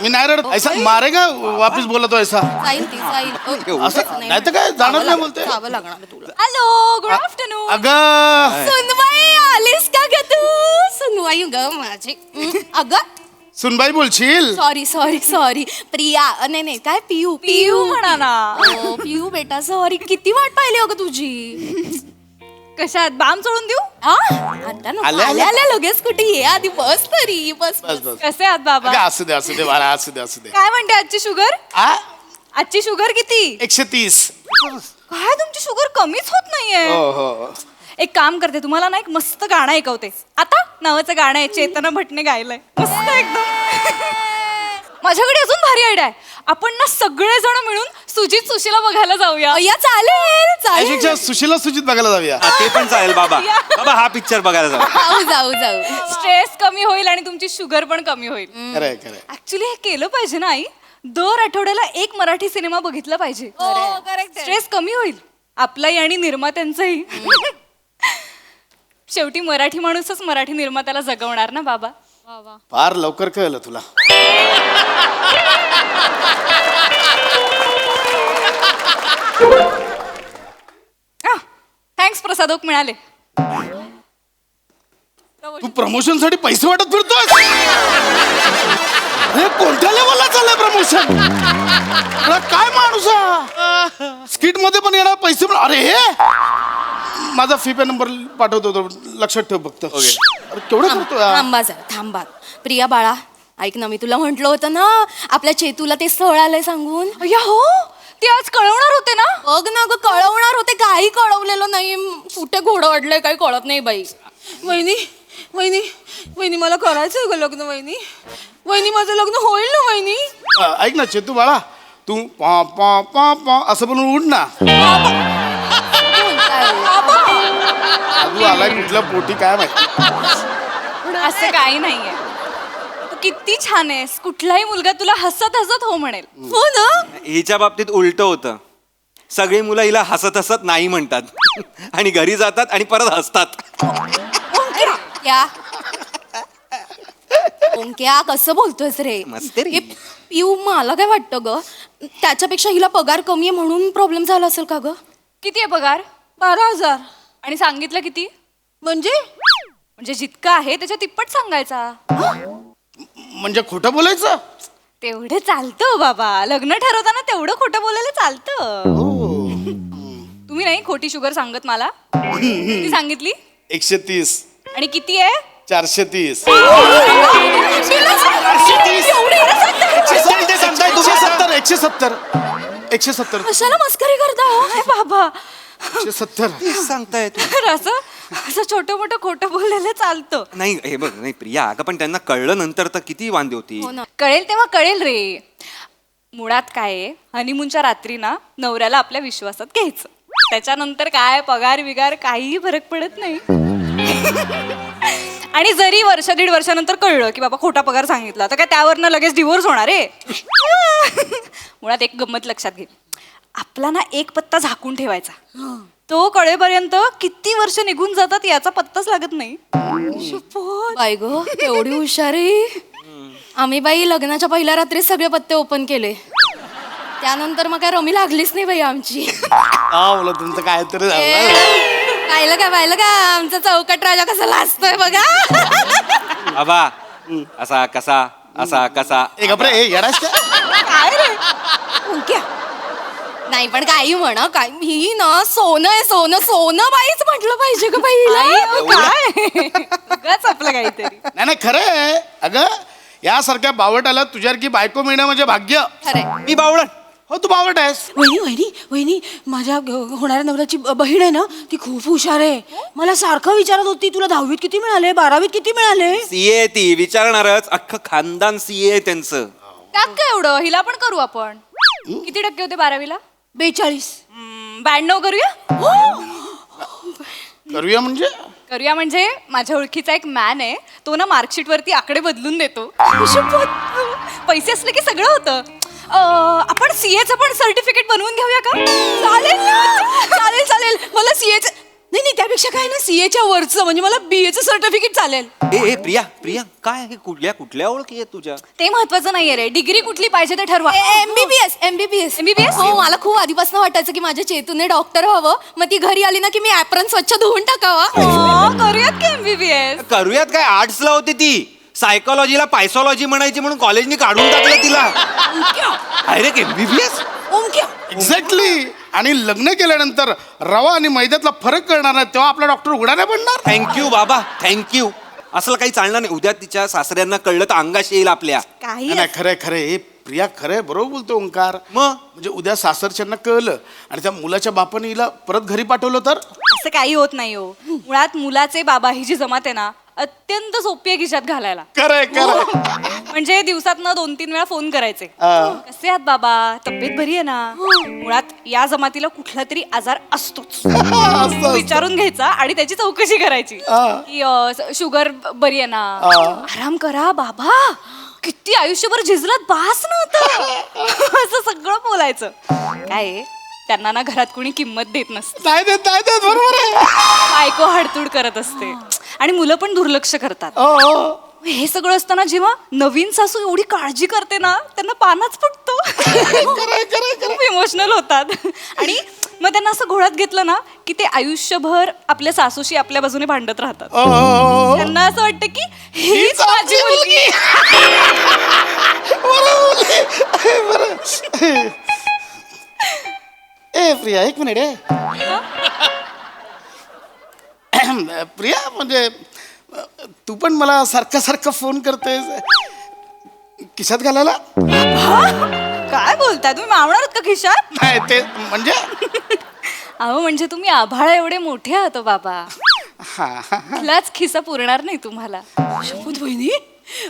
मी नाही रडत. ऐसा मारेगा वापिस बोलतो ऐसा. जाईल ती जाईल. असं नाही तर काय, जाणार नाही बोलते. जावं लागणार आहे तुला. Hello good afternoon. अगं सुनबाई आलीस का ग तू? सुनबाई ग माझी. अगं सुनबाई बोलशील. सॉरी सॉरी सॉरी प्रिया नाही काय पियू पियू म्हणा ना. पियू बेटा सॉरी, किती वाट पाहिली अगं तुझी. कशात बाम सोडून देऊ? आता नको. आल्या- आल्या आल्या लगेच कुठे ये, आधी बस तरी बस बस बस. कसे आहात बाबा? अगं असू दे बाळा, असू दे. काय म्हणते आजची शुगर? आ आजची शुगर किती? 130. काय तुमची शुगर कमीच होत नाहीये. हो हो. एक काम करते, तुम्हाला ना एक मस्त गाणं ऐकवते. आता नावाचं गाणं आहे, चेतना भटने गायलंय, मस्त एकदम. माझ्याकडे अजून भारी आयडिया आहे. आपण ना सगळेजण मिळून सुजित सुशीला बघायला जाऊया. या चालेल चालेल. आशिकच्या सुशीला सुजित बघायला जाऊया. हा, ते पण चालेल बाबा. बाबा हा पिक्चर बघायला जाऊ. जाऊ जाऊ जाऊ. स्ट्रेस कमी होईल आणि तुमची शुगर पण कमी होईल. खरंय ऍक्च्युली हे केलं पाहिजे ना आई. दर आठवड्याला एक मराठी सिनेमा बघितला पाहिजे. करेक्ट. स्ट्रेस कमी होईल आपलाही आणि निर्मात्यांचाही. शेवटी मराठी माणूसच मराठी निर्मात्याला जगवणार ना बाबा. फार लवकर कळलं तुला. थँक्स प्रसादोक मिळाले. तू प्रमोशन साठी पैसे वाटत फिरतोय. हे कोणत्या लेवलला चाललंय प्रमोशन? काय माणूस स्किट मध्ये पण येणार पैसे पण. अरे हे माझा फी पे नंबर पाठवतो, लक्षात ठेव फक्त. अरे केवढं करतोय हा? थांबा जरा थांबा. प्रिया बाळा ऐक ना, मी तुला म्हंटल होतं ना आपल्या चेतूला ते स्थळ आलंय सांगून. अय्या हो, ते आज कळवणार होते ना. बघ ना ग, कळवणार होते, काही कळवलेलं नाही. कुठे घोडं अडलंय काही कळत नाही बाई. वहिनी वहिनी वहिनी मला करायचंय ग लग्न. वहिनी वहिनी माझं लग्न होईल ना वहिनी? ऐक ना चेतू बाळा, तू पा पा पा पा असं म्हणून उठ ना. तू आलाय कुठल्या पोटी काय माहिती. असं काही नाहीये. तू किती छान आहेस, कुठलाही मुलगा तुला हसत हसत हो म्हणेल. हो ना. हिच्या बाबतीत उलट होतं. सगळी मुलं हिला हसत हसत नाही म्हणतात आणि घरी जातात आणि परत हसतात. क्या ओंक्या कसं बोलतोयस रे? मस्त रे. हे पिऊ मला काय वाटतं ग, त्याच्यापेक्षा हिला पगार कमी आहे म्हणून प्रॉब्लेम झाला असेल का ग? किती आहे पगार? 12,000. आणि सांगितलं किती? म्हणजे म्हणजे जितकं आहे त्याच्या तिप्पट सांगायचा. म्हणजे खोटं बोलायचं? तेवढं चालतं बाबा, लग्न ठरवताना तेवढं खोटं बोलायला चालतं. तुम्ही नाही खोटी शुगर सांगत मला. किती सांगितली? 130. आणि किती आहे? 430. 170. कशाला मस्करी करता हो? काय बाबा, 170. सांगताय तू. तर असं छोटं मोठं खोटं बोलायला चालतं. नाही हे बघ, नाही प्रिया, अगं पण त्यांना कळलं नंतर तर किती वांदे होती. हो ना. कळेल तेव्हा कळेल रे. मुळात काय आहे, हनीमूनच्या रात्री ना नवऱ्याला आपल्या विश्वासात घ्यायचं. त्याच्यानंतर काय पगार बिगार काहीही फरक पडत नाही. आणि जरी वर्ष दीड वर्षानंतर कळलं की बाबा खोटा पगार सांगितला तर काय त्यावरनं लगेच डिवोर्स होणार आहे. मुळात एक गंमत लक्षात घे, आपला ना एक पत्ता झाकून ठेवायचा, तो कळेपर्यंत किती वर्ष निघून जातात याचा पत्ताच लागत नाही. बाई गो एवढी हुशारी. आम्ही बाई लग्नाच्या पहिल्या रात्री सगळे पत्ते ओपन केले, त्यानंतर मग काय रमी लागलीच नाही बाई आमची. बोला तुमचं काय तरी झालं. पाहिलं का आमचा चौकट राजा कसा लाजतोय बघा. बाबा असा कसा असा कसा ए गप्रे ए येडास का? काय रे उंक्या. नाही पण काही म्हणा काय, ही ना सोनं आहे सोनं, सोनं बाईच म्हटलं पाहिजे का बाईला. काय उगाच आपलं काहीतरी. नाही नाही खरं आहे. अगं यासारख्या बावटाला तुझ्यासारखी बायको मिळणं म्हणजे भाग्य. खरे मी बावळट. हो तू बावट आहेस. वहिनी वहिनी वहिनी माझ्या होणाऱ्या नवऱ्याची बहीण आहे ना, ती खूप हुशार आहे. मला सारखं विचारत होती तुला 10वीत किती मिळाले 12वीत किती मिळाले. सीए ती विचारणारच, अख्खं खानदान सीए त्यांचं. त्यात काय एवढं, हिला पण करू आपण. किती टक्के होते 12वीला? 42. 92 करूया. करूया म्हणजे करूया म्हणजे माझ्या ओळखीचा एक मॅन आहे, तो ना मार्कशीट वरती आकडे बदलून देतो. पैसे असले की सगळं होतं. आपण सीएचं पण सर्टिफिकेट बनवून घेऊया का? चालेल ना, चालेल चालेल. मला सीएचं नाही नाही त्यापेक्षा काय ना, सीएच्या वरचं म्हणजे मला बीएचं सर्टिफिकेट चालेल. ए प्रिया प्रिया काय हे कुठल्या ओळखी आहेत तुझ्या? ते महत्वाचं नाहीये रे, डिग्री कुठली पाहिजे ते ठरवा. MBBS MBBS MBBS? हो, मला खूप आधीपासून वाटायचं की माझ्या चेतूने डॉक्टर व्हावं, मग ती घरी आली ना की मी ऍप्रन स्वच्छ धुवून टाकावा. करूयात की MBBS? करूयात काय, आर्ट्सला होती ती, सायकोलॉजीला पायसॉलॉजी म्हणायची म्हणून कॉलेजनी काढून टाकलं तिला. Direct MBBS. ओमक्या एक्झॅक्टली. आणि लग्न केल्यानंतर रवा आणि मैद्यातला फरक करणार नाही तेव्हा आपला डॉक्टर उघडा नाही पडणार. थँक्यू बाबा थँक्यू. असलं काही चालणार नाही. उद्या तिच्या सासऱ्यांना कळलं तर अंगाशी येईल आपल्या. काही नाही खरंय खरंय हे प्रिया खरंय बरोबर बोलतो ओंकार. मग म्हणजे उद्या सासरच्यांना कळलं आणि त्या मुलाच्या बापाने हिला परत घरी पाठवलं तर असं काही होत नाही हो. मुळात मुलाचे बाबा ही जी जमात आहे ना, अत्यंत सोपी आहे खिशात घालायला. खरंय खरंय. म्हणजे दिवसातनं 2-3 वेळा फोन करायचे, कसे आहात बाबा, तब्येत बरी आहे ना. मुळात या जमातीला कुठला तरी आजार असतोच, विचारून घ्यायचा आणि त्याची चौकशी करायची की शुगर बरी आहे ना, आराम करा बाबा, किती आयुष्यभर झिजलत बास नव्हतं, असं सगळं बोलायचं. काय आहे, त्यांना ना घरात कोणी किंमत देत नसते. नाही देत बरोबर आहे. बायको हडतूड करत असते आणि मुलं पण दुर्लक्ष करतात. हे सगळं असताना जेव्हा नवीन सासू एवढी काळजी करते ना, त्यांना पानाच फुटतो. खूप इमोशनल होतात. आणि मग त्यांना असं घोळात घेतलं ना की ते आयुष्यभर आपल्या सासूशी आपल्या बाजूने भांडत राहतात. त्यांना असं वाटतं की हीच माझी मुलगी. ए प्रिया एक मिनिट आहे. प्रिया म्हणजे तू पण मला सारखा फोन करतेस खिशात घालायला. काय बोलताय तुम्ही, मावणार आहात का खिशात? नाही ते म्हणजे अहो म्हणजे तुम्ही आभाळ एवढे मोठे आहात हो बाबा, हा कुठलाच खिसा पुरणार नाही तुम्हाला. शपथ वहिनी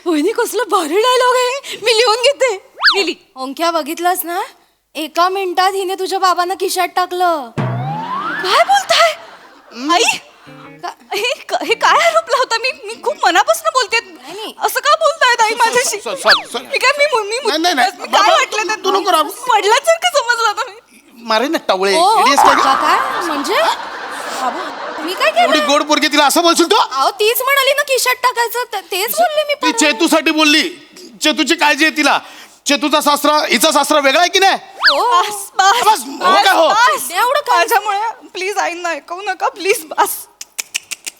वहिनी कसलं भारी डायलॉग आहे, मी लिहून घेते. लिली ओंक्या बघितलंस ना, 1 मिनिटात हिने तुझ्या बाबांना खिशात टाकलं. काय बोलताय आई? हे काय आरोप लावता? मी खूप मनापासून बोलते. असं का बोलतायत आई माझ्याशी? sorry. मी काय नाही. काय बाबा, वाटलं तू नको राहू. पडल्यासारखं समजलं तुम्ही. मारे ना टवळे ओ, इडियस काय गं? काय म्हणजे मी काय एवढी केलं? गोड पोरगी तिला असं बोलशील तू? अहो तीच म्हणाली ना खिशात टाकायचं, तेच बोलले मी ती पण. चेतूसाठी बोलली. चेतूची काळजी आहे तिला. चेतूचा सासरा हिचा सासरा वेगळा आहे की नाही? बस बस बस, हो का हो? बस. एवढं माझ्यामुळे प्लीज आईंना ऐकवू नका प्लीज. बस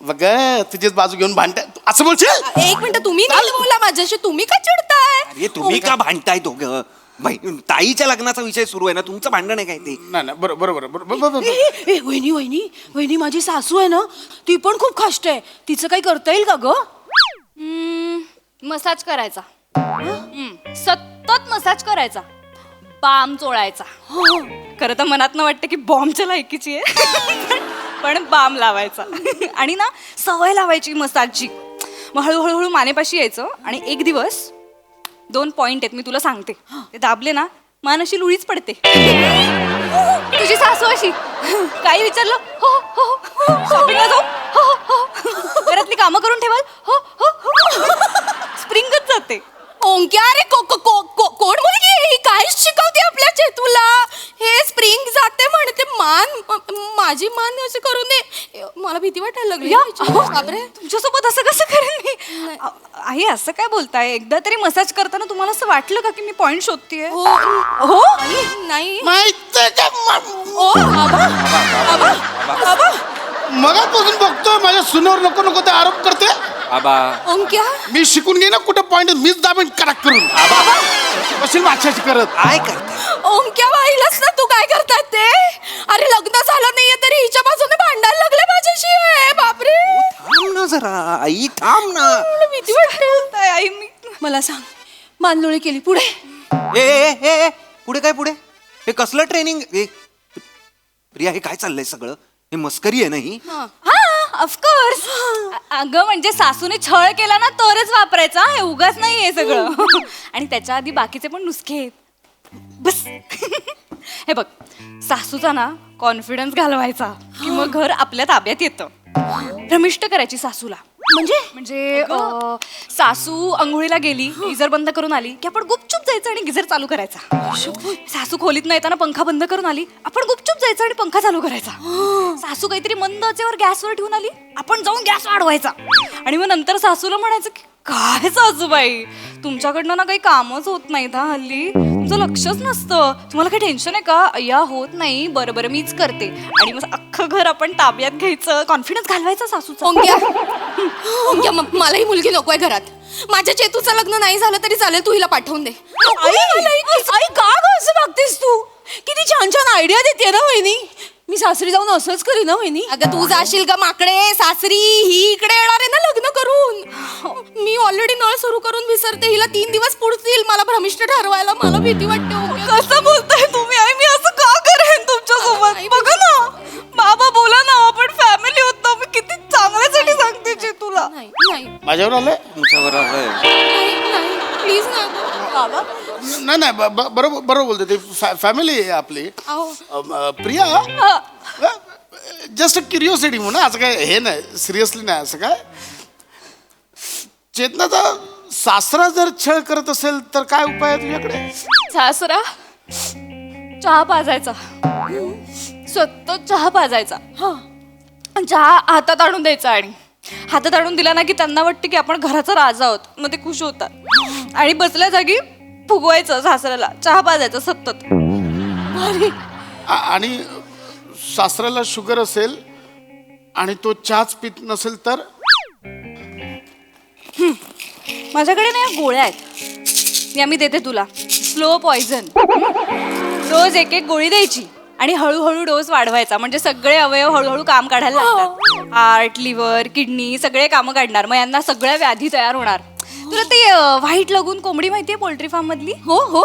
बघ तुझीच बाजू घेऊन भांडताय असं बोलशील? 1 मिनिट तुम्ही नाही बोला माझ्याशी, तुम्ही का चिडताय? अरे तुम्ही का भांडताय दोघं? ताईच्या लग्नाचा विषय सुरू आहे ना, तुमचं भांडण आहे काय ते? नाही बरोबर. ए वहिनी वहिनी वहिनी माझी सासू आहे ना, ती पण खूप खाष्ट आहे. तिचं काही करता येईल का ग? मसाज करायचा, सतत मसाज करायचा, बाम चोळायचा. खरं तर मनातनं वाटतं की बॉम्बच्या लायकीची आहे, पण बाम लावायचा. आणि ना सवय लावायची मसाजची. मग हळूहळू मानेपाशी यायचं आणि एक दिवस 2 पॉइंट आहेत मी तुला सांगते, ते दाबले ना मान अशी लुळीच पडते. तुझी सासू अशी काही विचारलं हो हो शॉपिंगला जाऊ हो हो घरातली कामं करून ठेवाल हो हो स्प्रिंगच जाते. ओंक्या अरे कोण मुलगी आहे ही? काय शिकवते आपल्या चेतूला? हे स्प्रिंग जाते म्हणते माझी मान अशी करून दे. मला भीती वाटायला लागली. बापरे. तुमच्यासोबत असं कसं करेन मी? आई असं काय बोलताय? एकदा तरी मसाज करताना तुम्हाला असं वाटलं का की मी पॉइंट शोधतेय? हो नाही माहित का ओ बाबा बाबा बाबा मगापासून बघतोय माझ्या सुनावर नको नको ते आरोप करते. बाबा ओंक्या मी शिकून घे ना कुठे पॉइंट मीच दाबेन कडक करून. कशी मागच्याची करत काय करते? ओंक्या पाहिलंस ना तू काय करतात ते? अरे लग्न झालं नाहीये तरी हिच्या बाजूने भांडायला लागले माझ्याशी. बापरे थांब ना जरा आई, थांब ना. मला भीती वाटते. आई मी मला सांग मानलोळी केली पुढे ए पुढे काय पुढे? हे कसलं ट्रेनिंग? प्रिया हे काय चाललंय सगळं? हे मस्करी आहे ना ही? हा ऑफकोर्स. अगं म्हणजे सासूने छळ केला ना तरच वापरायचा, हे उगाच नाही आहे सगळं. आणि त्याच्या आधी बाकीचे पण नुसके आहेत. बस हे बघ, सासूचा ना कॉन्फिडन्स घालवायचा की मग घर आपल्या ताब्यात येतं. भ्रमिष्ट करायची सासूला. म्हणजे सासू अंघोळीला गेली, गिझर बंद करून आली की आपण गुपचूप जायचं आणि गिझर चालू करायचा. सासू खोलीत नाही येताना पंखा बंद करून आली, आपण गुपचूप जायचं आणि पंखा चालू करायचा. सासू काहीतरी मंद आचेवर गॅसवर ठेवून आली, आपण जाऊन गॅस वाढवायचा. आणि मग नंतर सासूला म्हणायचं की काय सासूबाई तुमच्याकडनं ना काही कामच होत नाहीत हा हल्ली, तुमचं लक्षच नसतं, तुम्हाला काही टेन्शन आहे का? या होत नाही, बरं बरं मीच करते. आणि मग अख्खं घर आपण ताब्यात घ्यायचं, कॉन्फिडन्स घालवायचा सासूचा. ओंक्या मला ही मुलगी नकोय घरात. माझ्या चेतूचं लग्न नाही झालं तरी चालेल, तू हिला पाठवून दे. आई का गं असं वागतेस तू? किती छान छान आयडिया देते ना वहिनी. मी सासरी जाऊन असंच करीन ना वहिनी. अगं तू जाशील का माकडे सासरी? ही इकडे येणार आहे ना लग्न करून. मी ऑलरेडी नळ सुरू करून विसरते, हिला 3 दिवस पुढतील मला भ्रमिष्ट ठरवायला. मला भीती वाटते. कसं बोलताय तुम्ही? आई मी असं का करेन तुमच्या सोबत? बघा ना बाबा, बोला ना, आपण फॅमिली होतो. मी किती चांगल्यासाठी सांगते जे तुला. नाही नाही माझ्यावर आलंय. तुमच्यावर आलंय. नाही प्लीज ना बाबा. नाही बरोबर बरोबर बोलते ते. फॅमिली आहे आपली. प्रिया जस्ट क्युरिओसिटी म्हणून, असं काय हे नाही, सिरियसली नाही असं काय. चेतनाचा सासरा जर छळ करत असेल तर काय उपाय आहे तुझ्याकडे? सासरा चहा पाजायचा, सतत चहा पाजायचा. चहा हातात आणून द्यायचा आणि हातात आणून दिला ना की त्यांना वाटतं की आपण घराचा राजा आहोत, मग ते खुश होतात. आणि बसल्या जागी फुगवायचं सासऱ्याला, चहा पाजायचं सतत. आणि सासऱ्याला शुगर असेल आणि तो चहाच पित नसेल तर? माझ्याकडे ना या गोळ्या आहेत, या मी देते तुला. Slow poison. रोज एक एक गोळी द्यायची आणि हळूहळू डोस वाढवायचा, म्हणजे सगळे अवयव हळूहळू काम काढायला लागतात. हार्ट, लिव्हर, किडनी सगळे कामं काढणार. मग यांना सगळ्या व्याधी तयार होणार. तुला ते व्हाईट लगून कोंबडी माहितीये पोल्ट्री फार्म मधली? हो हो.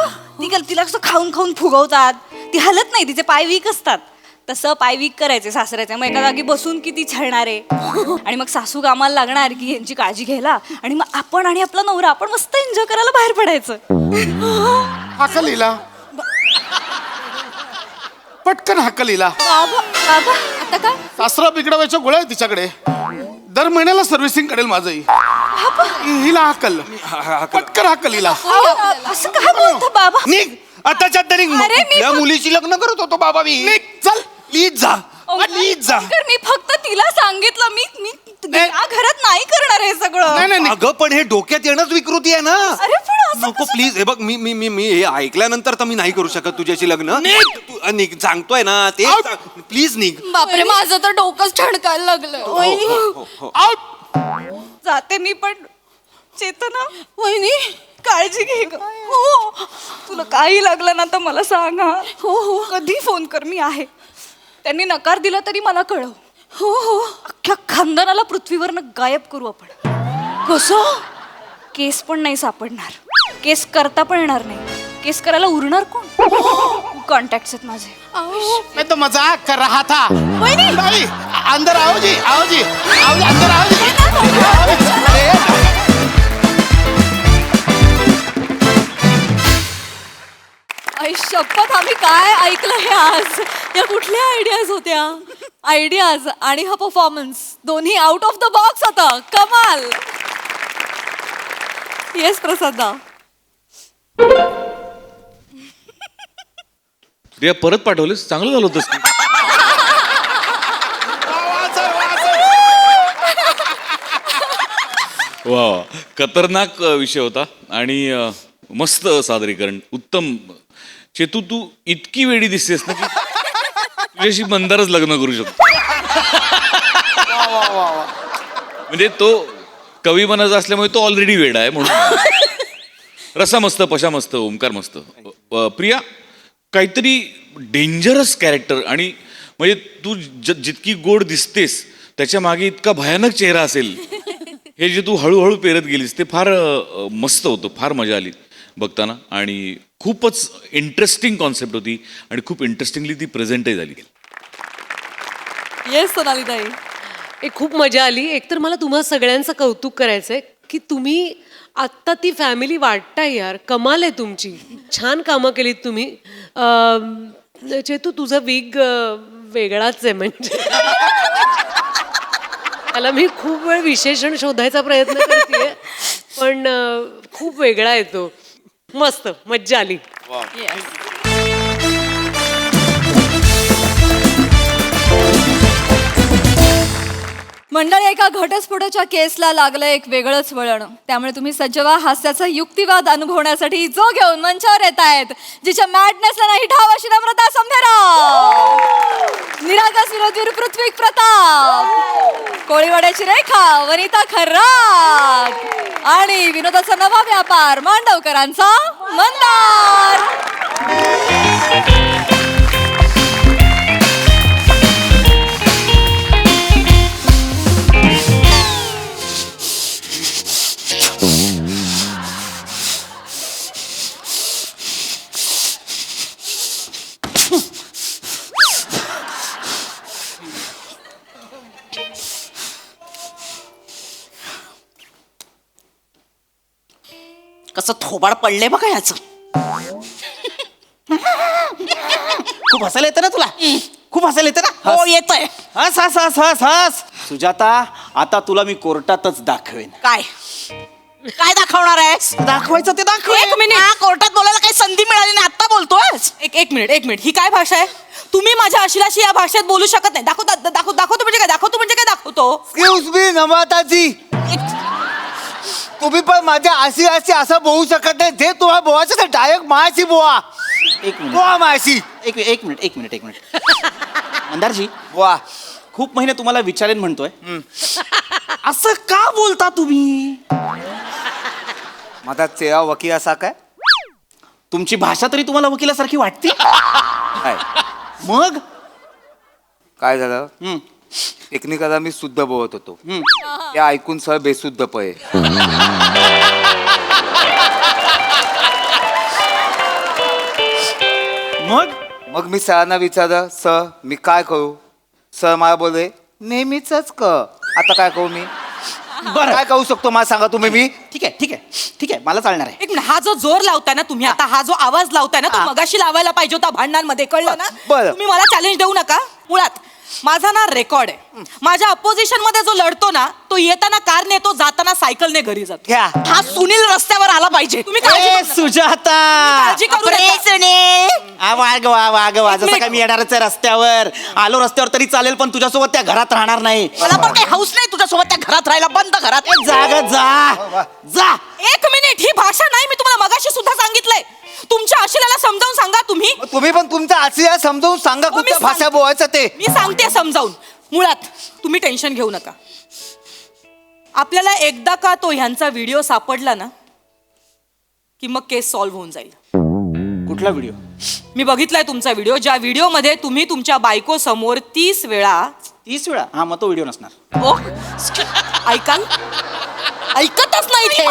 तिला कसं खाऊन खाऊन फुगवतात, ती हलत नाही, तिचे पाय वीक असतात. तसं पाय वीक करायचे सासऱ्याचे. मग एका जागी बसून किती छळणार आहे. आणि मग सासू कामाला लागणार की यांची काळजी घ्यायला. आणि मग आपण आणि आपला नवरा आपण मस्त एन्जॉय करायला बाहेर पडायचं. हाकलीला पटकन हाकलीला. बाबा बाबा आता काय? सासरा बिघडवायच्या गोळ्या आहे तिच्याकडे. दर महिन्याला सर्व्हिसिंग करेल माझंही. हिला हाकल, पटकन हाकल हिला. असं काय बोलतो बाबा? निघ आताच्या तरी. अरे मी या मुलीची लग्न करत होतो बाबा मी. निघ, चल. प्लीज जा, प्लीज जा. तर मी फक्त तिला सांगितलं, मी या घरात नाही करणार हे सगळं. नाही अगं पण हे डोक्यात येणंच विकृती आहे ना. अरे पण असं नको प्लीज. हे बघ मी मी मी मी हे ऐकल्यानंतर तर मी नाही करू शकत तुझ्याशी लग्न. तू निघ, सांगतोय ना ते. प्लीज निघ. बापरे माझं तर डोकंच ठणकायला लागलं. वहिनी आउट. जाते मी, पण चेतना वहिनी काळजी घे ग. हो, तुला काही लागलं ना तर मला सांग. हो हो, कधी फोन कर, मी आहे. त्यांनी नकार दिला तरी मला कळव. हो हो. अख्ख्या खानदानाला पृथ्वीवरनं गायब करू आपण. कसं? केस पण नाही सापडणार, केस करता पण येणार नाही. केस करायला उरणार कोण? कॉन्टॅक्ट आहेत माझे. मैं तो मजाक कर रहा था. नहीं, अंदर आओ जी, आओ जी, आओ जी, अंदर आओ जी. आयुष्य शपथ आम्ही काय ऐकलं हे आज. या कुठल्या आयडियाज होत्या. आयडियाज आणि हा परफॉर्मन्स दोन्ही आउट ऑफ द बॉक्स होता. कमाल. येस प्रसादा. प्रिया परत पाठवलीस, चांगलं झालं होतं script. वा वा. खतरनाक विषय होता आणि मस्त सादरीकरण, उत्तम. चेतू, तू इतकी वेडी दिसतेस ना की तुझ्याशी मंदारच लग्न करू शकतो. म्हणजे तो कवी बनायचा असल्यामुळे तो ऑलरेडी वेडा आहे म्हणून. रसा मस्त, पशा मस्त, ओंकार मस्त. प्रिया, काहीतरी डेंजरस कॅरेक्टर. आणि म्हणजे तू जितकी गोड दिसतेस त्याच्या मागे इतका भयानक चेहरा असेल हे जे तू हळूहळू पेरत गेलीस ते फार मस्त होतं. फार मजा आली बघताना आणि खूपच इंटरेस्टिंग कॉन्सेप्ट होती आणि खूप इंटरेस्टिंगली ती प्रेझेंटही झाली. येस सोनाली ताई. खूप मजा आली. एकतर मला तुम्हा सगळ्यांचं कौतुक करायचंय की तुम्ही आत्ता ती फॅमिली वाटताय यार. कमाल आहे तुमची. छान कामं केलीत तुम्ही. चेतू, तुझा विग वेगळाच आहे. म्हणजे त्याला मी खूप वेळ विशेषण शोधायचा प्रयत्न करतेय पण खूप वेगळा आहे तो. मस्त मज्जा आली. मंडळी, एका घटस्फोटाच्या केसला लागलं एक वेगळंच वळण. त्यामुळे तुम्ही सज्ज व्हा हास्याचा युक्तिवाद अनुभवण्यासाठी जो घेऊन मंचावर येत आहेत, जिच्या मॅडनेसला नाही ठाव अशी नम्रता समधेराव, निरागस विनोदवीर पृथ्वी प्रताप, कोळीवाड्याची रेखा वनिता खर्रात आणि विनोदाचा नवा व्यापार मांडवकरांचा मंदार. कसं थोबाड पडले बघा याचं. खूप हसायला येतं ना तुला. खूप हसायला येतं ना. हो येतंय. हस हस हस हस हस. सुजाता, आता तुला मी कोर्टातच दाखवेन. काय काय दाखवणार आहेस. दाखवायचं ते दाखव. एक मिनिट. कोर्टात बोलायला काही संधी मिळाली नाही, आता बोलतोय. एक मिनिट. ही काय भाषा आहे. तुम्ही माझ्या आशिलाशी या भाषेत बोलू शकत नाही. दाखवतो म्हणजे काय. दाखवतो. एक्सक्यूज मी नम्रताजी, तुम्ही पण माझ्या आशी असं बोलू शकत नाही. जे तुम्हाला बोवायचं ते डायरेक्ट मायाशी बोवा. एक मिनिट. बोवा मायाशी. एक मिनिट. मंदारजी, वा, खूप महिने तुम्हाला विचारेन म्हणतोय. असं का बोलता तुम्ही. माझा चेहरा वकील असा काय. तुमची भाषा तरी तुम्हाला वकिलासारखी वाटते. काय मग काय झालं. टेक्निकला मी शुद्ध बोलत होतो. ते ऐकून सर बेशुद्ध पळे. मग मी सरांना विचारलं, सर मी काय करू. सर मला बोलले नेहमीच कर. आता काय करू मी. बरं. काय करू शकतो मला सांगा तुम्ही. मी ठीक आहे मला चालणार आहे. एक मिनिट. हा जो जोर लावताय ना तुम्ही आता, हा जो आवाज लावताय ना, तो मगाशी लावायला पाहिजे होता भांडणांमध्ये, कळलं ना. बरं. तुम्ही मला चॅलेंज देऊ नका. मुळात माझा ना रेकॉर्ड आहे. माझ्या अपोजिशन मध्ये जो लढतो ना, तो येताना कारने येतो, जाताना सायकलने घरी जातो. घ्या. हा सुनील रस्त्यावर आला पाहिजे. तुम्ही काळजी करू नका. सुजाता, काळजी करू नका. वागवा जसं काय मी येणारच आहे रस्त्यावर. आलो रस्त्यावर तरी चालेल पण तुझ्यासोबत त्या घरात राहणार नाही. मला पण काही हौस नाही तुझ्यासोबत त्या घरात राहायला. बंद घरात. जा. एक मिनिट. ही भाषा नाही. मी तुम्हाला मगाशी सुद्धा सांगितलंय. तुमच्या आशिलाला समजावून सांगा तुम्ही. तुम्ही पण तुमच्या आशिया समजावून सांगा कुठल्या मी भाषा सांगते. बोलायचं ते. मी सांगते समजावून. मुळात तुम्ही टेन्शन घेऊ नका. आपल्याला एकदा का तो ह्यांचा व्हिडिओ सापडला ना की मग केस सॉल्व्ह होऊन जाईल. कुठला व्हिडिओ. मी बघितलाय तुमचा व्हिडिओ, ज्या व्हिडिओ मध्ये तुम्ही तुमच्या बायको समोर 30 वेळा. 30 वेळा. हा, मग तो व्हिडिओ नसणार. ओ ऐकाल. ऐकतच नाही ते.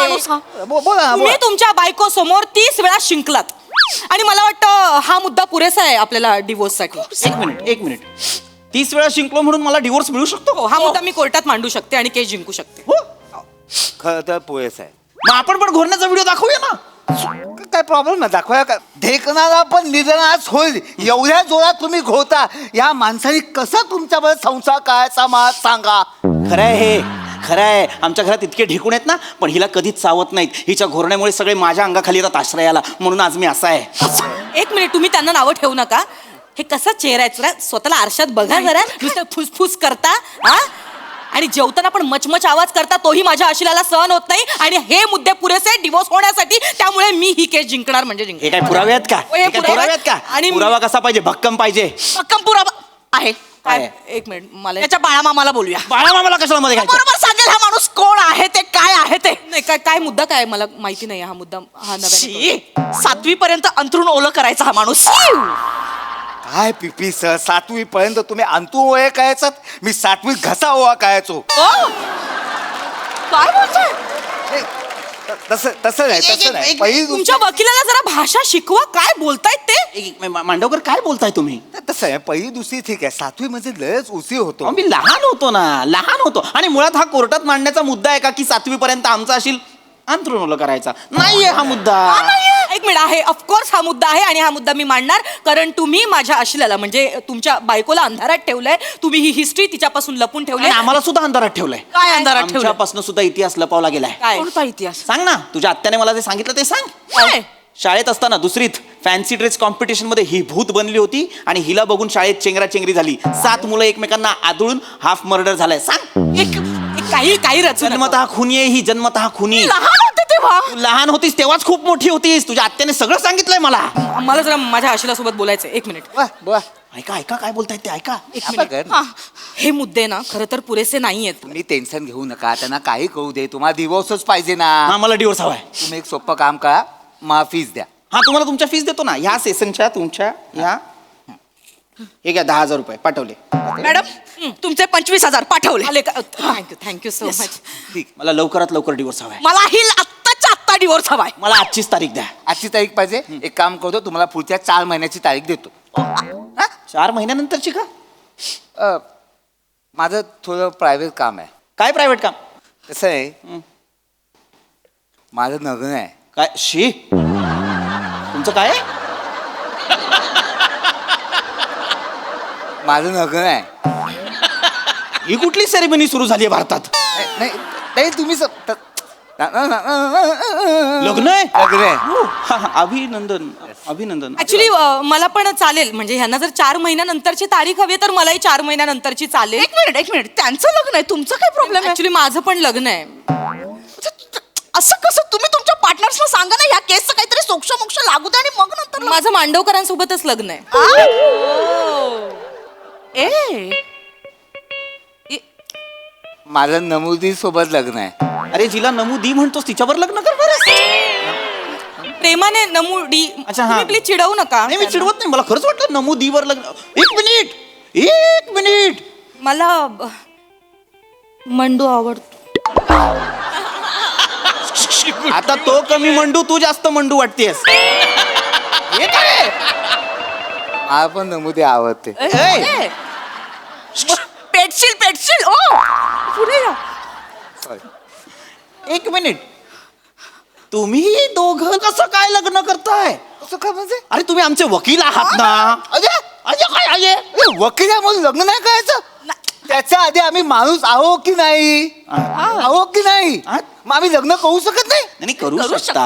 बोला तुम्ही तुमच्या बायको समोर 30 वेळा शिंकलात आणि मला वाटतं हा मुद्दा पुरेसा आहे आपल्याला डिवोर्स साठी. एक मिनिट. 30 वेळा शिंकलो म्हणून मला डिवोर्स मिळू शकतो. हो, हा मुद्दा मी कोर्टात मांडू शकते आणि केस जिंकू शकते. खरं तर पुरेस आहे. मग आपण पण घोरण्याचा व्हिडिओ दाखवूया ना. काय प्रॉब्लेम नाही दाखवायला काय ढेकणारा पण निधनास होईल एवढ्या जोरात तुम्ही घोळता. या माणसाने कसा तुमच्याबरोबर संसार करायचा मला सांगा. खरंय हे खरं आहे. आमच्या घरात इतके ढेकून आहेत ना, पण हिला कधीच चावत नाहीत. हिच्या घोरण्यामुळे सगळे माझ्या अंगाखाली येतात आश्रयाला, म्हणून आज मी असा आहे. एक मिनिट, तुम्ही त्यांना नावं ठेवू नका. हे कसा चेहरा आहे जरा स्वतःला आरशात बघा जरा. नुसतं फुसफुस करता हा, आणि जेवताना पण मचमच आवाज करता, तोही माझ्या आशिलाला सहन होत नाही. आणि हे मुद्दे पुरेसे डिवोर्स होण्यासाठी, त्यामुळे मी ही केस जिंकणार म्हणजे हे जिंकणार. काय पुरावे आहेत का? हे हे काय पुरावे आहेत का? आणि पुरावा कसा पाहिजे? भक्कम पाहिजे. भक्कम पुरावा आहे. काय? एक मिनिट, मला त्याच्या बाळामामाला बोलूया. बाळामामाला कशाला मध्ये घ्यायचं? बरोबर सांगेल हा माणूस कोण आहे ते, काय आहे ते. नाही काय काय मुद्दा काय मला माहिती नाही. हा मुद्दा हा नव्याने 7वी पर्यंत अंथरूण ओलं करायचा हा माणूस. काय पिपी सर 7वी पर्यंत तुम्ही अंतू ओळे कायचात, मी 7वीत घसा ओवा कायचो. काय बोलतोय? तसं तसं नाही पहिली तुमच्या वकिलाला जरा भाषा शिकवा. काय बोलतायत ते? मांडवकर काय बोलताय तुम्ही? तसं आहे पहिली दुसरी ठीक आहे 7वी म्हणजे लयच उशीर होतो. अहो, मी लहान होतो ना, लहान होतो. आणि मुळात हा कोर्टात मांडण्याचा मुद्दा आहे का की 7वी पर्यंत आमचा असेल अंथरूण ओलं करायचा? नाहीये हा मुद्दा. एक मिनिट आहे, ऑफकोर्स हा मुद्दा आहे आणि हा मुद्दा मी मांडणार. कारण तुम्ही माझ्या आशिलाला म्हणजे तुमच्या बायकोला अंधारात ठेवलंय. तुम्ही ही हिस्ट्री तिच्यापासून लपून ठेवली. आणि आम्हाला सुद्धा अंधारात ठेवलंय. काय अंधारात ठेवलंय? आमच्यापासून सुद्धा इतिहास लपवला गेलाय. काय कोणता इतिहास? सांग ना, तुझ्या आत्याने मला जे सांगितलं ते सांग. काय? शाळेत असताना दुसरीत फॅन्सी ड्रेस कॉम्पिटिशन मध्ये ही भूत बनली होती आणि हिला बघून शाळेत चेंगराचेंगरी झाली. 7 मुलं एकमेकांना आदळून हाफ मर्डर झालाय. सांग. काही रचू नका. जन्मतः खुनी आहे ही, जन्मतः खुनी. लहान होते तेव्हा. तू लहान होतीस तेव्हाच खूप मोठी होतीस. तुझ्या आत्याने सगळं सांगितलंय मला. मला जरा माझ्या आशिला सोबत बोलायचंय. एक मिनिट. ऐका ऐका काय बोलतायत ते ऐका. एक मिनिट. हा, हे मुद्दे ना खरं तर पुरेसे नाहीयेत. तुम्ही टेन्शन घेऊ नका, त्यांना काही कळू दे. तुम्हाला डिवोर्सच पाहिजे ना. हा, मला डिवोर्स हवाय. तुम्ही एक सोपं काम करा, मला फीस द्या. हा, तुम्हाला तुमच्या फीस देतो ना. ह्या सेशनच्या तुमच्या ह्या हे घ्या 10,000 रुपये पाठवले. मॅडम तुमचे 25,000 पाठवले. Thank you so much. ठीक, मला लवकरात लवकर डिवोर्स हवाय. मला ही आत्ताच्या आत्ता डिवोर्स हवाय. मला आजचीच तारीख द्या. आजची तारीख पाहिजे. एक काम करतो, तुम्हाला पुढच्या 4 महिन्याची तारीख देतो. 4 महिन्यानंतरची का? माझं थोडं प्रायव्हेट काम आहे. काय प्रायव्हेट काम? कसं आहे, माझं लग्न आहे. काय शी? तुमचं काय आहे? माझं लग्न आहे. ही कुठली सेरेमनी सुरू झाली आहे भारतात? नाही नाही तुम्ही लग्न आहे? लग्न आहे. हा, हा, अभिनंदन अभिनंदन. ऍक्च्युली मला पण चालेल. म्हणजे ह्यांना जर 4 महिन्यानंतरची तारीख हवी तर मलाही 4 महिन्यानंतरची चालेल. एक मिनिट त्यांचं लग्न आहे, तुमचं काय प्रॉब्लेम आहे? ऍक्च्युली माझं पण लग्न आहे. असं कसं? तुम्ही तुमच्या पार्टनर्सला सांगा ना, ह्या केसचं काहीतरी सोक्ष मोक्ष लागू दे आणि मग नंतर. माझं मांडवकरांसोबतच लग्न आहे. माझं नमुदी सोबत लग्न आहे. अरे जिला नमुदी म्हणतोस तिच्यावर लग्न करणार आहेस? प्रेमाने नमुडी. अच्छा, हा. प्लीज चिडवू नका. नाही मी चिडवत नाही. मला खरंच वाटलं नमुदीवर लग्न. एक मिनिट. मला मंडू आवडतो. आता तो कमी मंडू, तू जास्त मंडू वाटतेस. हे काय? मला पण नमुदी आवडते. पेटशील ओ पुढे या. एक मिनिट. तुम्ही दोघं कसं काय लग्न करताय? असं का म्हणजे? अरे तुम्ही आमचे वकील आहात ना. अजय काय आहे? वकील आहे म्हणून लग्न नाही करायचं? त्याच्या आधी आम्ही माणूस आहो की नाही? आहो की नाही? मग आम्ही लग्न करू शकत नाही? नाही करू शकता,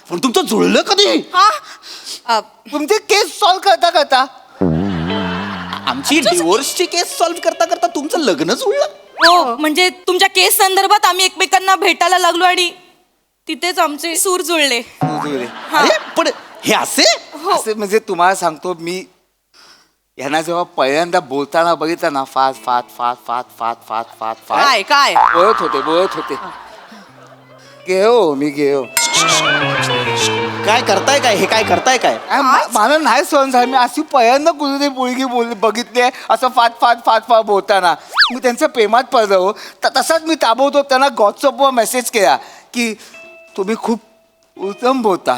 पण तुमचं जुळलं कधी? तुमचे केस सॉल्व्ह करता करता. आमची डिवोर्सची केस सॉल्व्ह करता करता तुमचं लग्न जुळलं? हो, म्हणजे तुमच्या केस संदर्भात आम्ही एकमेकांना भेटायला लागलो आणि तिथेच आमचे सूर जुळले. अरे पण हे असे असे म्हणजे तुम्हाला सांगतो मी, ह्यांना जेव्हा पहिल्यांदा बोलताना बघितलं ना, fast fast fast fast fast fast fast fast काय बोलत होते. गेहो मी गेहो. काय करताय काय? हे काय करताय काय? मला नाही सहन झालं. मी अशी पहिल्यांदा कुठे मुलगी बघितली आहे असं फास्ट फास्ट फास्ट फास्ट बोलताना. मी त्यांच्या प्रेमात पडलो. तसाच मी ताबडतोब त्यांना व्हॉट्सअपवर मेसेज केला की तुम्ही खूप उत्तम बोलता.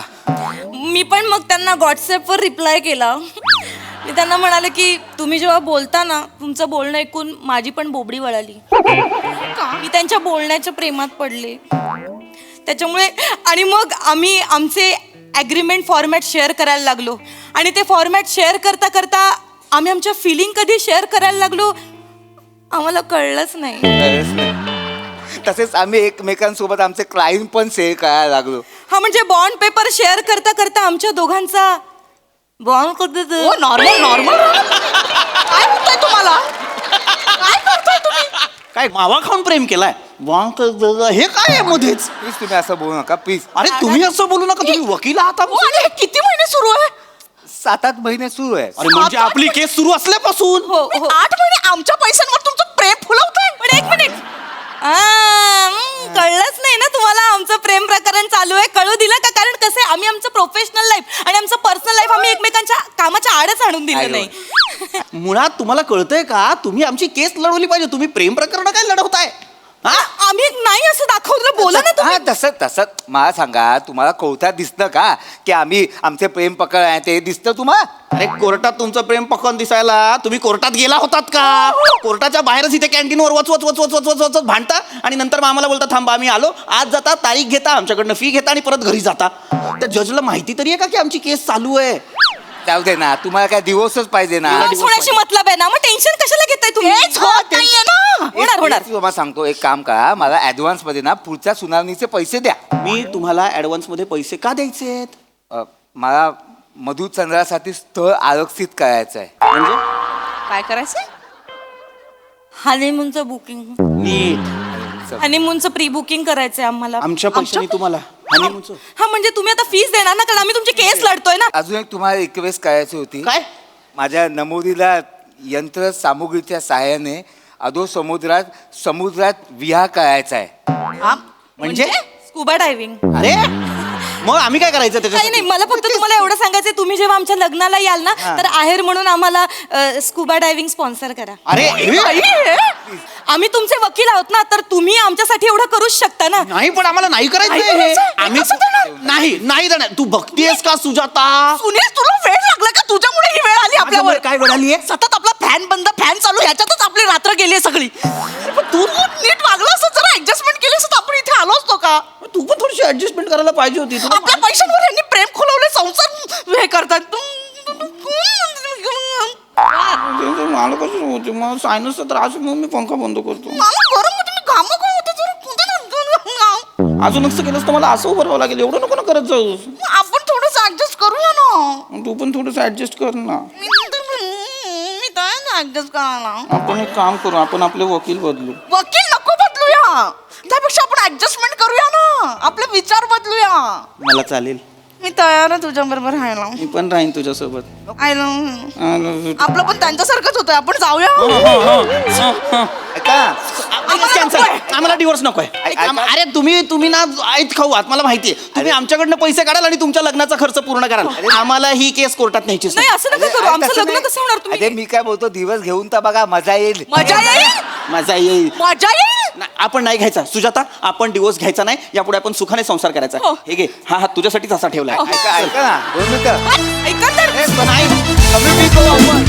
मी पण मग त्यांना व्हॉट्सअपवर रिप्लाय केला. मी त्यांना म्हणाले की तुम्ही जेव्हा बोलता ना, तुमचं बोलणं ऐकून माझी पण बोबडी वळाली. मी त्यांच्या बोलण्याच्या प्रेमात पडले. त्याच्यामुळे आणि मग आम्ही आमचे ॲग्रीमेंट फॉर्मॅट शेअर करायला लागलो आणि ते फॉर्मॅट शेअर करता करता आम्ही आमच्या फिलिंग कधी शेअर करायला लागलो आम्हाला कळलंच नाही. खरंच नाही. तसेच आम्ही एकमेकांसोबत आमचे क्राईम पण शेअर करायला लागलो. हा म्हणजे बॉन्ड पेपर शेअर करता करता आमच्या दोघांचा बॉन्ड कधी नॉर्मल नॉर्मल काय होतंय तुम्हाला काय करताय तुम्ही काय मावा खाऊन प्रेम केलाय हे काय आहे मध्येच? प्लीज तुम्ही असं बोलू नका प्लीज. अरे तुम्ही असं बोलू नका, तुम्ही वकील आहात. हो, आणि हे किती महिने सुरू आहे? 7-8 महिने सुरू आहे. अरे म्हणजे आपली केस सुरू असल्यापासून हो 8 महिने आमच्या पैशांवर तुमचं प्रेम फुलवतंय. पण 1 मिनिट कळलंच नाही ना तुम्हाला आमचं प्रेम प्रकरण चालू आहे. कळू दिलं का? कारण कसं आहे आम्ही आमचं प्रोफेशनल लाईफ आणि आमचं पर्सनल लाईफ आम्ही एकमेकांच्या कामाच्या आडच आणून दिलं नाही. मुळात तुम्हाला कळतंय का, तुम्ही आमची केस लढवली पाहिजे. तुम्ही प्रेम प्रकरण काय लढवताय? आम्ही नाही असं दाखवलं. बोला ना तुम्ही. हा तसं मला सांगा, तुम्हाला कोर्टात दिसतं का की आम्ही आमचे प्रेम प्रकरण आहे ते दिसतं तुम्हाला? अरे कोर्टात तुमचं प्रेम प्रकरण दिसायला तुम्ही कोर्टात गेला होतात का? कोर्टाच्या बाहेरच इथे कॅन्टीनवर वच वच वच वच वच वच वच भांडता आणि नंतर मग आम्हाला बोलता थांबा आम्ही आलो. आज जाता, तारीख घेता, आमच्याकडनं फी घेता आणि परत घरी जाता. त्या जजला माहिती तरी आहे का की आमची केस चालू आहे? जाऊ दे ना, तुम्हाला काय दिवसच पाहिजे ना. दिवस होण्याशी मतलब आहे ना, मग टेन्शन कशाला घेताय तुम्ही? नाहीये ना. होणार. तुम्हाला सांगतो, एक काम करा, मला ऍडव्हान्स मध्ये ना पुढच्या सुनावणीचे पैसे द्या. मी तुम्हाला ऍडव्हान्स मध्ये पैसे का द्यायचे? मला मधुचंद्रासाठी स्थळ आरक्षित करायचं आहे. म्हणजे काय करायचंय? हनीमूनचं बुकिंग, नीट हनीमूनचं प्री बुकिंग करायचंय आम्हाला. आमच्या पैशाने तुम्हाला हनीमूनचं? हा म्हणजे तुम्ही आता फीस देणार ना, कारण आम्ही तुमची केस लढतोय ना. अजून एक तुम्हाला रिक्वेस्ट करायची होती. काय? माझ्या नमोदीला यंत्र सामुग्रीच्या सहाय्याने अधो समुद्रात विहार करायचा आहे. म्हणजे स्कुबा डायव्हिंग. अरे मग आम्ही काय करायचं काही त्याच्यासाठी? नाही, मला फक्त तुम्हाला एवढं सांगायचंय, तुम्ही जेव्हा आमच्या लग्नाला याल ना तर आहेर म्हणून आम्हाला स्कुबा डायव्हिंग स्पॉन्सर करा. अरे आम्ही तुमचे वकील आहोत ना, तर तुम्ही आमच्यासाठी एवढं करूच शकता ना. नाही, पण आम्हाला नाही करायचंय नाही हे. करायचं? आम्ही कसं देणार? नाही देणार. तू बघतीयस का सुजाता? सुनील, तुला वेळ लागला का? तुझ्यामुळे ही वेळ आली आपल्यावर. माझ्यामुळे काय वेळ आलीये? सतत आपला फॅन बंद, फॅन चालू, ह्याच्यातच आपली रात्र गेली सगळी. पण तू नीट वागला असं, जरा ऍडजस्टमेंट केली असं आपण इथे आलो असतो का? तू पण थोडीशी ऍडजस्टमेंट करायला पाहिजे होती. तुला आपल्या पैशांवर यांनी प्रेम खोलवले, संसार हे करतात. मला कसं होते, मला सायनसचा त्रास आहे, म्हणून मी पंखा बंद करतो. मला गरम होते, मी घाम होते, जरा कुठे अजून नसतं केलंस तर मला असं उभं राहावं लागेल. एवढं नको ना करत जाऊ. आपण थोडंसं ऍडजस्ट करूया ना. तू पण थोडंसं ऍडजस्ट कर ना. मी काय ऍडजस्ट करायला? आपण एक काम करू, आपण आपले वकील बदलू. वकील नको बदलूया, त्यापेक्षा आपण ऍडजस्टमेंट करूया ना, आपले विचार बदलूया. मला चालेल. मी तयार आहे तुझ्या बरोबर राहायला. मी पण राहीन तुझ्यासोबत. आय आपलं पण त्यांच्यासारखंच होतं, आपण जाऊया. ऐका, कॅन्सल. आम्हाला डिवोर्स नकोय. अरे तुम्ही ना ऐत खाऊ आहात, मला माहितीये. तुम्ही आमच्याकडनं पैसे काढाल आणि तुमच्या लग्नाचा खर्च पूर्ण कराल. आम्हाला ही केस कोर्टात न्यायचीच नाही, असं नका करू. आमचं तसं लग्न नाही. कसं होणार? अरे तुम्ही मी काय बोलतो, दिवस घेऊन तर बघा, मजा येईल. मजा येईल, मजा येईल. मजा येईल. आपण नाही घ्यायचा सुजाता, आपण डिवोर्स घ्यायचा नाही. यापुढे आपण सुखाने संसार करायचा. हो. हे घे, हा हात तुझ्यासाठीच असा ठेवलाय. ऐका ना, 2 मिनिटं. ऐका तर. नाही. कमी करू आपण.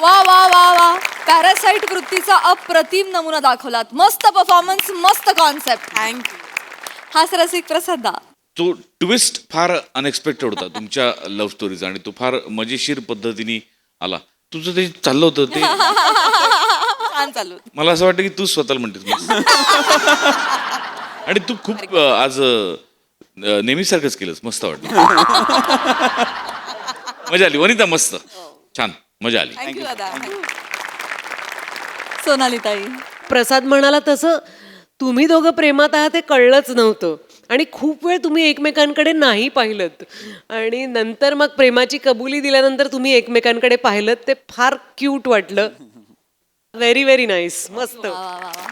वा वा वा वा, पॅरासाइट वृत्तीचा अप्रतिम नमुना दाखवलात. मस्त परफॉर्मन्स, मस्त कॉन्सेप्ट. थँक्यू. हाच रसिक प्रसाद दा. तो ट्विस्ट फार अनएक्सपेक्टेड होता तुमच्या लव्ह स्टोरीचा आणि तो फार मजेशीर पद्धतीने आला. तुझं ते चाललं होतं ते छान चालू. मला असं वाटतं की तू स्वतःला म्हणतेस आणि तू खूप आज नेहमीसारखंच केलंस. मस्त वाटलं. मजा आली वनिता, मस्त छान मजा आली. थँक्यू दादा. सोनाली ताई. प्रसाद म्हणाला तसं तुम्ही दोघं प्रेमात आहात हे कळलंच नव्हतं आणि खूप वेळ तुम्ही एकमेकांकडे नाही पाहिलत आणि नंतर मग प्रेमाची कबुली दिल्यानंतर तुम्ही एकमेकांकडे पाहिलत. ते फार क्यूट वाटलं. Very very nice. मस्त. वा वा वा.